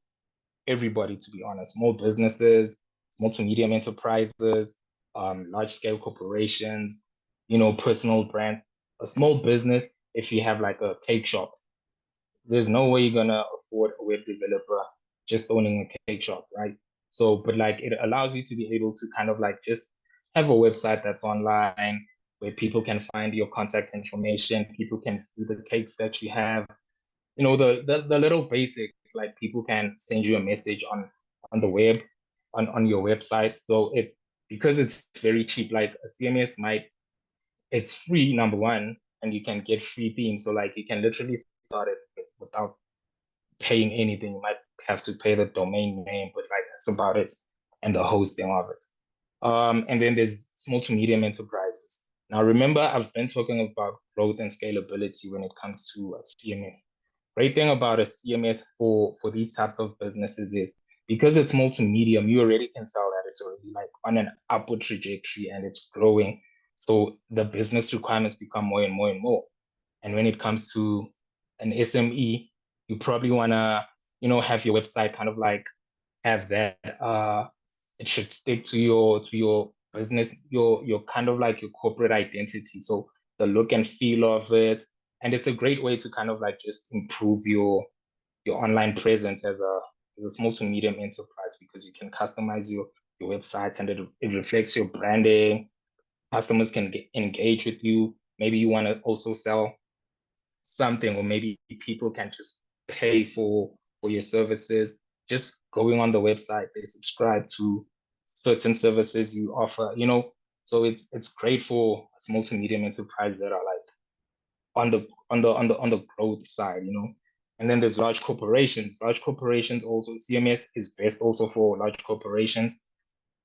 everybody, to be honest. Small businesses, small to medium enterprises, large scale corporations, personal brands. A small business, if you have like a cake shop, there's no way you're gonna afford a web developer just owning a cake shop, right? So, but like it allows you to be able to kind of like just have a website that's online where people can find your contact information, people can see the cakes that you have, the little basics, like people can send you a message on the web, on your website. So because it's very cheap, like a CMS it's free, number one, and you can get free themes. So like you can literally start it without paying anything. You might have to pay the domain name, but like that's about it, and the hosting of it. And then there's small to medium enterprises. Now remember, I've been talking about growth and scalability when it comes to a CMS. Great thing about a CMS for these types of businesses is because it's multi-medium, you already can tell that it's already like on an upward trajectory and it's growing. So the business requirements become more and more and more. And when it comes to an SME, you probably want to, have your website kind of like have that it should stick to your business, your kind of like your corporate identity. So the look and feel of it. And it's a great way to kind of like just improve your online presence as a small to medium enterprise because you can customize your website and it reflects your branding. Customers can engage with you. Maybe you want to also sell something, or maybe people can just pay for your services. Just going on the website, they subscribe to certain services you offer, so it's great for small to medium enterprises that are like on the growth side, and then there's large corporations. Large corporations also, CMS is best also for large corporations.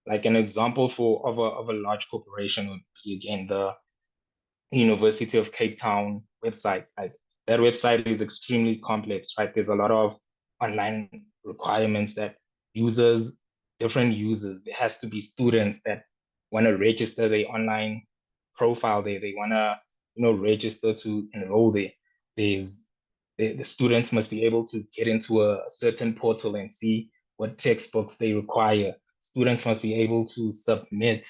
Like an example of a large corporation would be again the University of Cape Town website. Like that website is extremely complex, right? There's a lot of online requirements that different users, there has to be students that want to register their online profile there. They want to, register to enroll there. The students must be able to get into a certain portal and see what textbooks they require. Students must be able to submit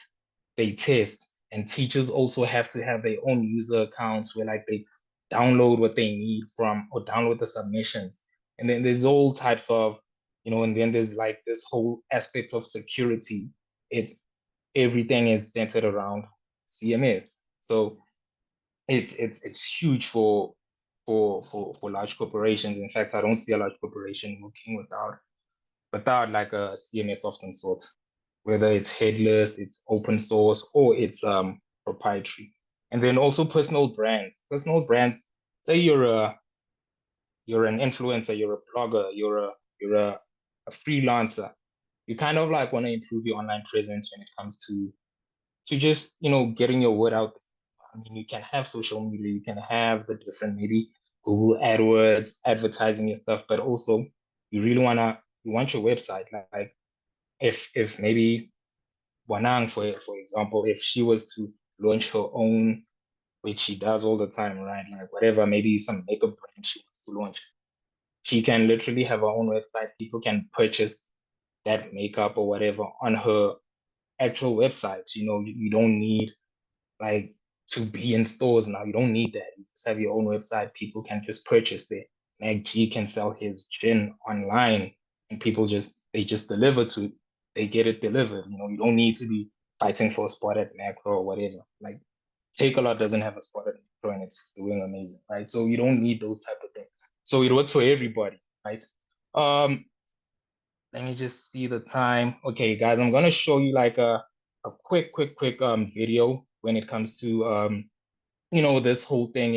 their tests, and teachers also have to have their own user accounts where like they download what they need from or download the submissions. And then there's all types of, and then there's like this whole aspect of security. Everything is centered around CMS. So it's huge for large corporations. In fact, I don't see a large corporation working without like a CMS of some sort, whether it's headless, it's open source, or it's proprietary. And then also personal brands. Personal brands, say you're an influencer, you're a blogger, you're a freelancer. you kind of like want to improve your online presence when it comes to just, you know, getting your word out. I mean, you can have social media, you can have the different maybe Google AdWords, advertising your stuff, but also you really you want your website. Like if maybe Wanang, for example, if she was to launch her own, which she does all the time, right? Like whatever, maybe some makeup brand she wants to launch, she can literally have her own website. People can purchase that makeup or whatever on her actual website. You know, you don't need like to be in stores now. You don't need that. You just have your own website. People can just purchase it. Mag G can sell his gin online and people they just deliver to it. They get it delivered. You know, you don't need to be fighting for a spot at Macro or whatever. Like Takealot doesn't have a spot at Macro and it's doing amazing, right? So you don't need those type of things. So it works for everybody, right? Let me just see the time. Okay, guys, I'm gonna show you like a quick video when it comes to you know, this whole thing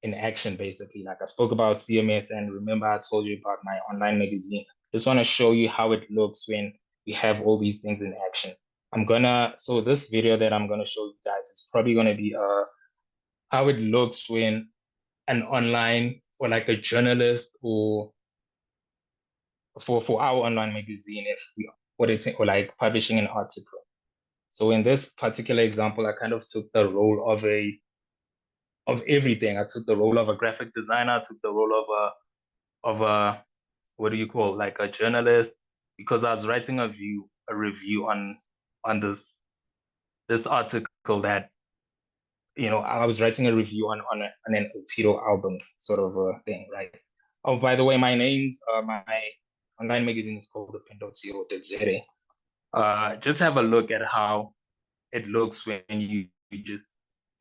in action, basically. Like I spoke about CMS, and remember I told you about my online magazine. Just want to show you how it looks when we have all these things in action. So this video that I'm gonna show you guys is probably gonna be how it looks when an online or like a journalist or for our online magazine, if we or like publishing an article. So in this particular example, I kind of took the role of everything. I took the role of a graphic designer, I took the role of a what do you call, like a journalist, because I was writing a review on this article that, you know, I was writing a review on an Tito album sort of a thing, right? Oh, by the way, my online magazine is called the Pendo.co.za. Just have a look at how it looks when you just,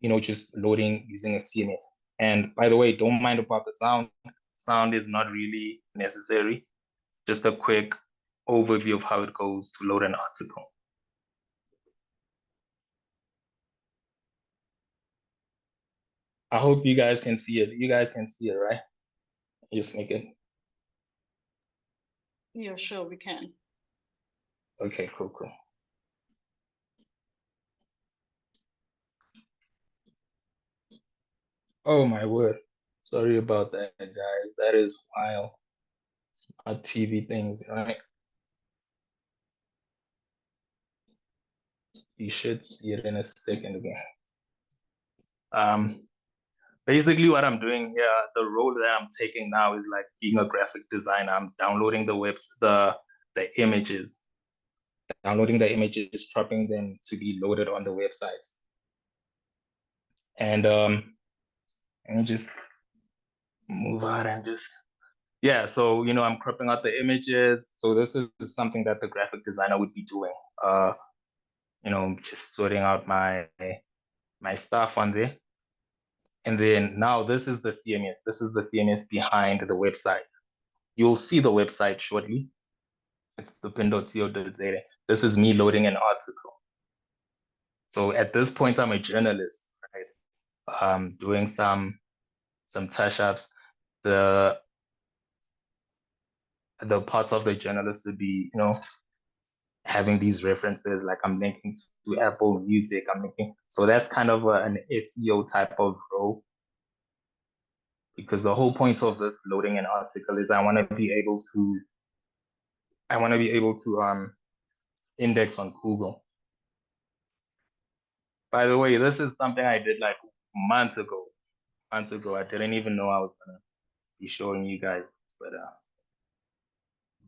you know, just loading using a CMS. And by the way, don't mind about the sound. Sound is not really necessary. Just a quick overview of how it goes to load an article. I hope you guys can see it. You guys can see it, right? Just make it. Yeah, sure, we can. Okay, cool. Oh my word. Sorry about that, guys. That is wild. Smart TV things, right? You should see it in a second again. Basically what I'm doing here, the role that I'm taking now is like being a graphic designer. I'm downloading the images, cropping them to be loaded on the website. And let me just move out and yeah, so, you know, I'm cropping out the images. So this is something that the graphic designer would be doing. You know, just sorting out my stuff on there. And then now this is the CMS. This is the CMS behind the website. You'll see the website shortly. It's the pin.co.za. This is me loading an article. So at this point, I'm a journalist, right? Doing some touch-ups. The parts of the journalist would be, you know, having these references, like I'm linking to Apple Music, so that's kind of an SEO type of role, because the whole point of this loading an article is I want to be able to index on Google. By the way, this is something I did like months ago. I didn't even know I was gonna be showing you guys, but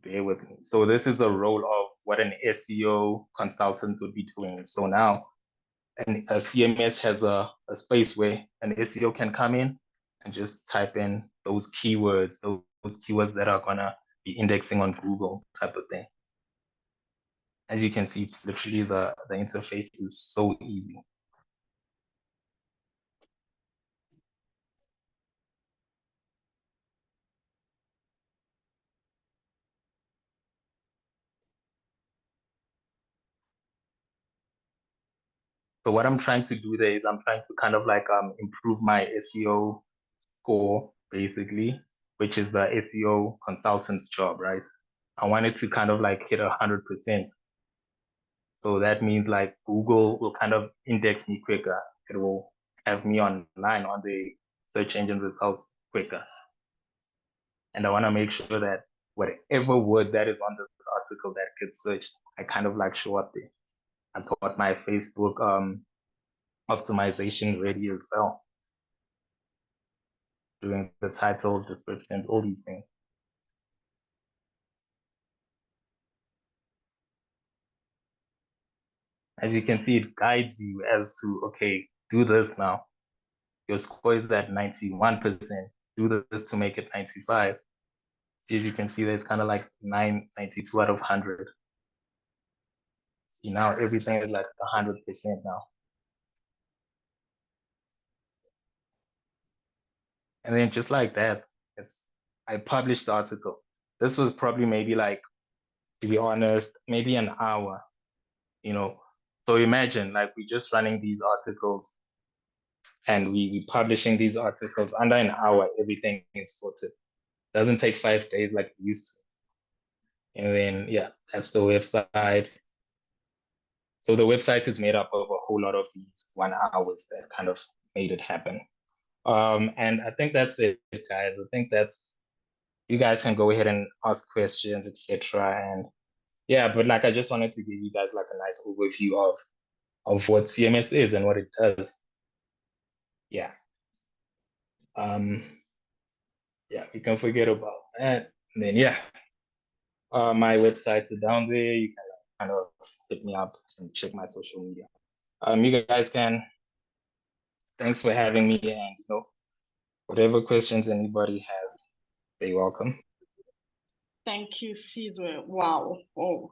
bear with me. So this is a role of what an SEO consultant would be doing. So now a CMS has a space where an SEO can come in and just type in those keywords that are gonna be indexing on Google type of thing. As you can see, it's literally the interface is so easy. So what I'm trying to do there is I'm trying to kind of like improve my SEO score, basically, which is the SEO consultant's job, right? I wanted to kind of like hit 100%. So that means like Google will kind of index me quicker. It will have me online on the search engine results quicker. And I want to make sure that whatever word that is on this article that gets searched, I kind of like show up there. I got my Facebook optimization ready as well, doing the title, description, all these things. As you can see, it guides you as to, okay, do this now. Your score is at 91%. Do this to make it 95. See, as you can see, there's kind of like 92 out of 100. See, now everything is like 100% now. And then just like that, I published the article. This was probably maybe like, to be honest, maybe an hour, you know. So imagine like we're just running these articles and we publishing these articles under an hour, everything is sorted. Doesn't take 5 days like we used to. And then, yeah, that's the website. So the website is made up of a whole lot of these 1 hours that kind of made it happen. And I think that's it, guys. I think you guys can go ahead and ask questions, etc. And yeah, but like I just wanted to give you guys like a nice overview of what CMS is and what it does. Yeah. Yeah, we can forget about that. And then yeah, my website is down there. You can kind of hit me up and check my social media. You guys can. Thanks for having me, and whatever questions anybody has, they're welcome. Thank you, Sizwe. Wow. Oh,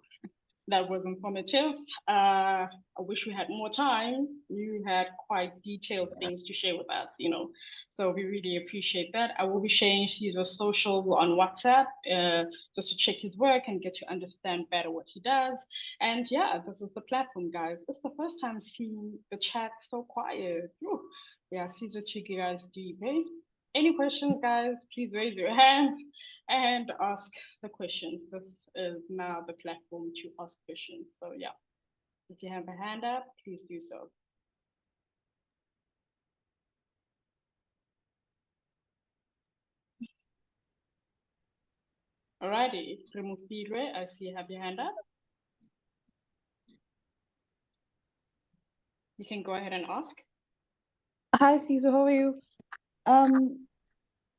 that was informative. I wish we had more time. You had quite detailed things to share with us, so we really appreciate that. I will be sharing Sizwe's social on WhatsApp just to check his work and get to understand better what he does. And yeah, this is the platform, guys. It's the first time seeing the chat so quiet. Whew. Yeah, Sizwe took you guys deep, eh? Any questions, guys, please raise your hands and ask the questions. This is now the platform to ask questions. So yeah, if you have a hand up, please do so. Alrighty, Sizwe, I see you have your hand up. You can go ahead and ask. Hi, Sizwe, how are you?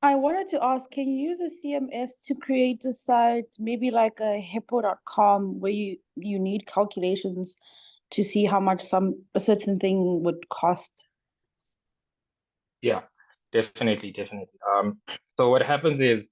I wanted to ask, can you use a CMS to create a site, maybe like a hippo.com, where you need calculations to see how much a certain thing would cost? Yeah, definitely. So what happens is,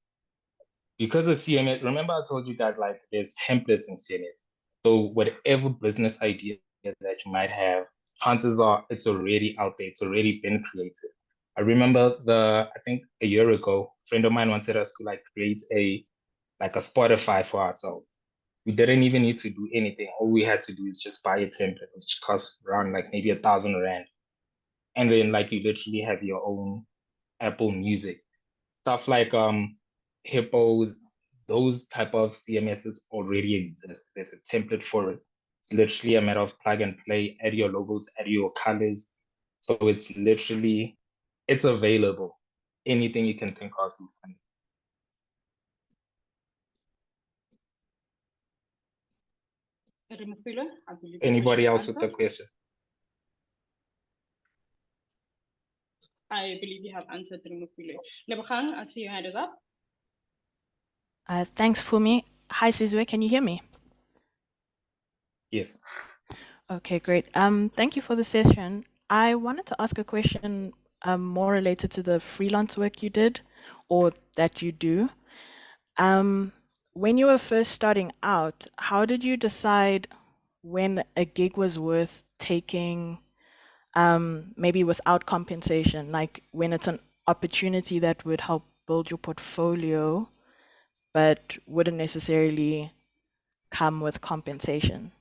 because of CMS, remember I told you guys like there's templates in CMS. So whatever business idea that you might have, chances are it's already out there. It's already been created. I remember I think a year ago, a friend of mine wanted us to like create a Spotify for ourselves. We didn't even need to do anything. All we had to do is just buy a template, which costs around like maybe 1,000 rand. And then like you literally have your own Apple Music. Stuff like Hippos, those type of CMSs already exist. There's a template for it. It's literally a matter of plug and play, add your logos, add your colors. So it's available. Anything you can think of. Anybody else with the question? I believe you have answered Rimufile. Lebogang, I see your hand is up. Thanks, Fumi. Hi, Sizwe, can you hear me? Yes. Okay, great. Thank you for the session. I wanted to ask a question more related to the freelance work you did or that you do. When you were first starting out, how did you decide when a gig was worth taking, maybe without compensation, like when it's an opportunity that would help build your portfolio, but wouldn't necessarily come with compensation?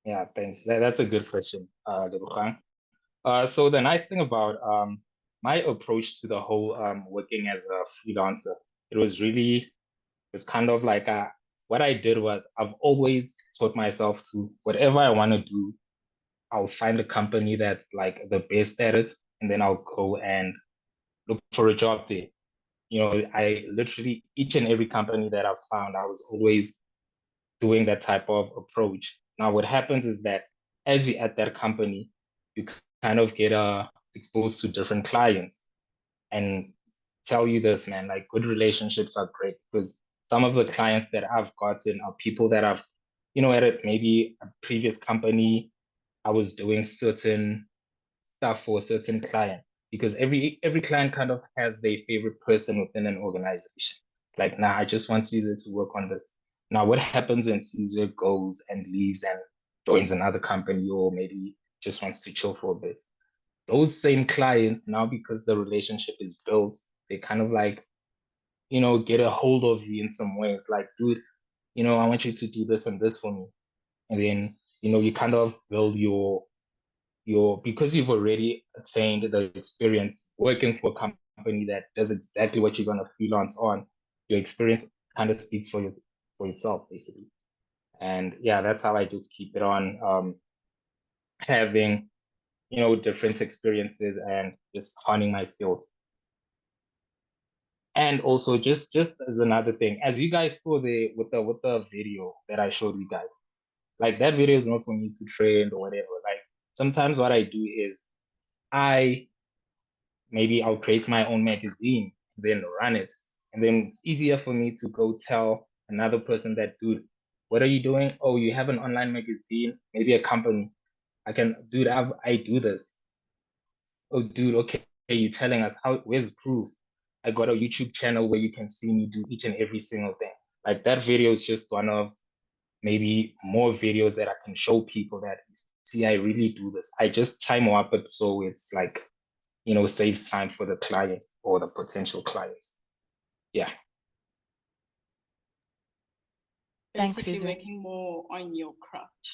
Yeah, thanks. That's a good question, Lebogang. So the nice thing about my approach to the whole working as a freelancer, it was really It's kind of like what I did was I've always taught myself to whatever I want to do, I'll find a company that's like the best at it, and then I'll go and look for a job there. You know, I literally, each and every company that I've found, I was always doing that type of approach. Now, what happens is that as you're at that company, you kind of get exposed to different clients. And tell you this, man, like good relationships are great because some of the clients that I've gotten are people that I've, you know, at maybe a previous company, I was doing certain stuff for a certain client because every client kind of has their favorite person within an organization. Like, nah, I just want Caesar to work on this. Now, what happens when Caesar goes and leaves and joins another company or maybe just wants to chill for a bit? Those same clients now, because the relationship is built, they kind of like, you know, get a hold of you in some way. It's like, dude, you know, I want you to do this and this for me. And then, you know, you kind of build your because you've already attained the experience working for a company that does exactly what you're gonna freelance on, your experience kind of speaks for itself, basically. And yeah, that's how I just keep it on having, you know, different experiences and just honing my skills. And also just as another thing, as you guys saw with the video that I showed you guys, like that video is not for me to trend or whatever. Like sometimes what I do is maybe I'll create my own magazine, then run it. And then it's easier for me to go tell another person that, dude, what are you doing? Oh, you have an online magazine, maybe a company. Dude, I do this. Oh, dude, okay, you're telling us where's proof? I got a YouTube channel where you can see me do each and every single thing. Like that video is just one of maybe more videos that I can show people that, see, I really do this. I just time warp it so it's like, you know, saves time for the client or the potential client. Yeah. Thanks, Basically Sizwe. working more on your craft.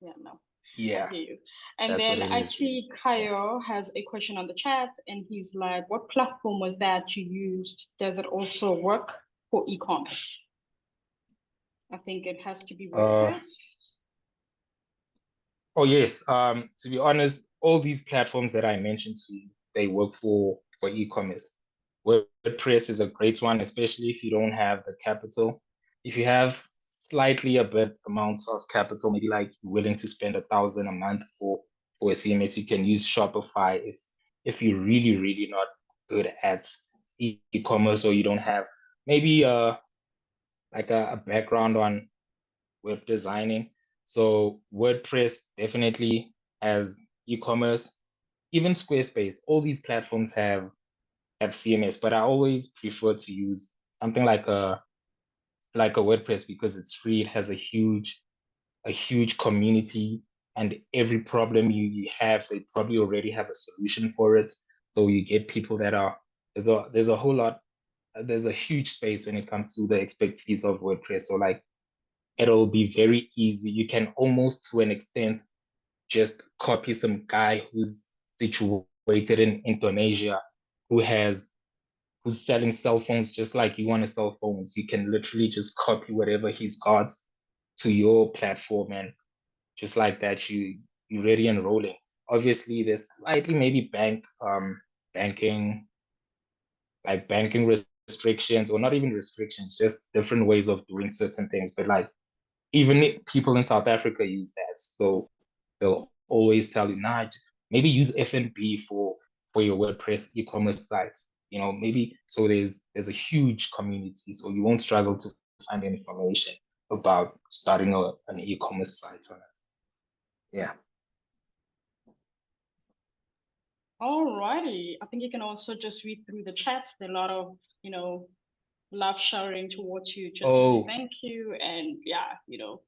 Yeah, no. Yeah. I hear you. And That's then what it I is, see Kayo has a question on the chat and he's like, what platform was that you used? Does it also work for e-commerce? I think it has to be WordPress. Oh yes. To be honest, all these platforms that I mentioned to you, they work for e-commerce. WordPress is a great one, especially if you don't have the capital. If you have slightly a bit amount of capital, maybe like you're willing to spend 1,000 a month for a CMS, you can use Shopify. If you're really not good at e-commerce or you don't have maybe like a background on web designing. So WordPress definitely has e-commerce, even Squarespace. All these platforms have CMS, but I always prefer to use something like a WordPress because it's free. It has a huge community, and every problem you have, they probably already have a solution for it. So you get people that are there's a whole lot. There's a huge space when it comes to the expertise of WordPress. So like it'll be very easy. You can almost to an extent just copy some guy who's situated in Indonesia who's selling cell phones just like you want to sell phones. You can literally just copy whatever he's got to your platform and just like that you're ready and rolling. Obviously there's slightly maybe banking restrictions or not even restrictions, just different ways of doing certain things. But like even people in South Africa use that. So they'll always tell you, nah, maybe use FNB for your WordPress e-commerce site. You know, maybe so there's a huge community, so you won't struggle to find information about starting an e-commerce site on it. Yeah. Alrighty. I think you can also just read through the chats. There are a lot of, love showering towards you just to say thank you. And yeah, you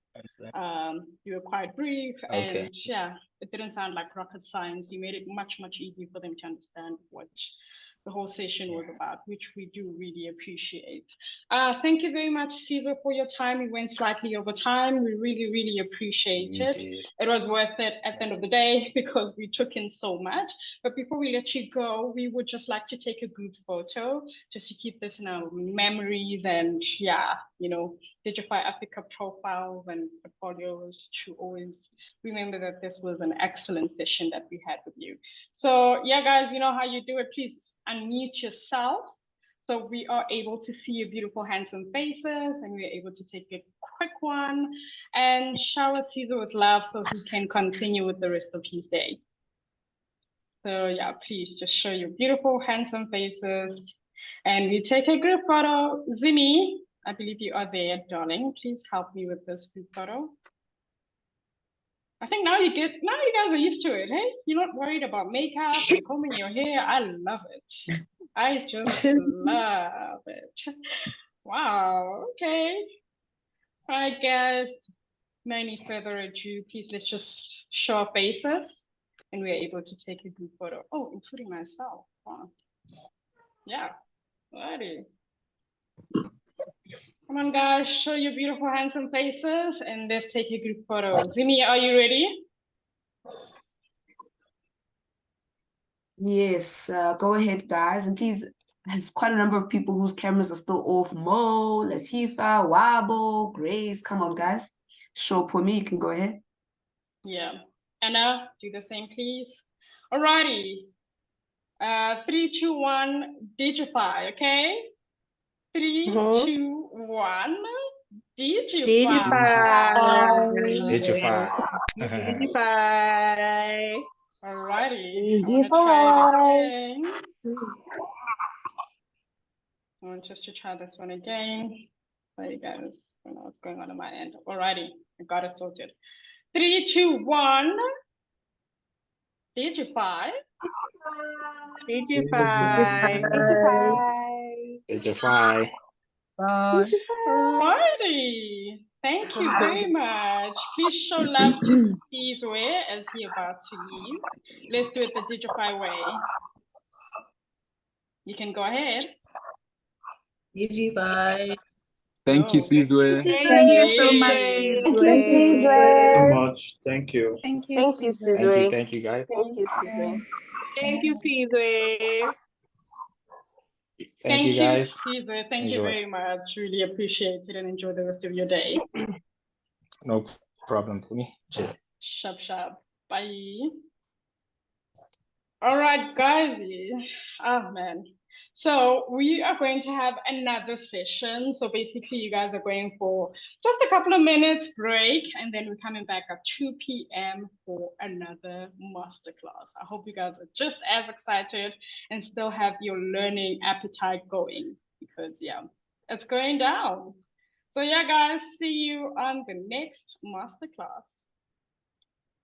were quite brief and yeah, it didn't sound like rocket science. You made it much easier for them to understand what the whole session was about, which we do really appreciate. Thank you very much, Sizwe, for your time. We went slightly over time. We really, really appreciate it. Indeed. It was worth it at the end of the day because we took in so much. But before we let you go, we would just like to take a group photo just to keep this in our memories and, yeah, you know, Digify Africa profiles and portfolios to always remember that this was an excellent session that we had with you. So yeah, guys, you know how you do it. Please unmute yourselves so we are able to see your beautiful, handsome faces, and we're able to take a quick one and shower Sizwe with love so he can continue with the rest of his day. So yeah, please just show your beautiful, handsome faces, and we take a group photo. Zimi, I believe you are there, darling. Please help me with this group photo. I think now you guys are used to it, hey? You're not worried about makeup and combing your hair. I love it. I just love it. Wow, okay. All right, guys, no any further ado, please let's just show our faces and we're able to take a group photo. Oh, including myself. Wow. Yeah, alrighty. Come on, guys, show your beautiful, handsome faces and let's take a group photo. Zimi, are you ready? Yes, go ahead, guys. And please, there's quite a number of people whose cameras are still off. Mo, Latifa, Wabo, Grace. Come on, guys. Show for me. You can go ahead. Yeah. Anna, do the same, please. Alrighty. 3, 2, 1, Digify, okay? 3, 2, 1, Digify. Digify. Digify. Alrighty. I want to try it again. I want just to try this one again. There you guys. I don't know what's going on my end. Alrighty. I got it sorted. 3, 2, 1. Digify. Digify. Digify. Alrighty. Thank you very much. Please show love to Sizwe as he about to leave. Let's do it the Digify way. You can go ahead. Digify. Thank you, Sizwe. Thank you so much, Sizwe. So much. Thank you. Thank you, Thank you, guys. Thank you, Sizwe. Thank you, guys. Sizwe. Thank you Enjoy. very much. Really appreciate it and enjoy the rest of your day. No problem for me. Cheers. Sharp, sharp. Bye. All right, guys. Oh, man. So we are going to have another session. So basically, you guys are going for just a couple of minutes break, and then we're coming back at 2 p.m. for another masterclass. I hope you guys are just as excited and still have your learning appetite going because, yeah, it's going down. So yeah, guys, see you on the next masterclass.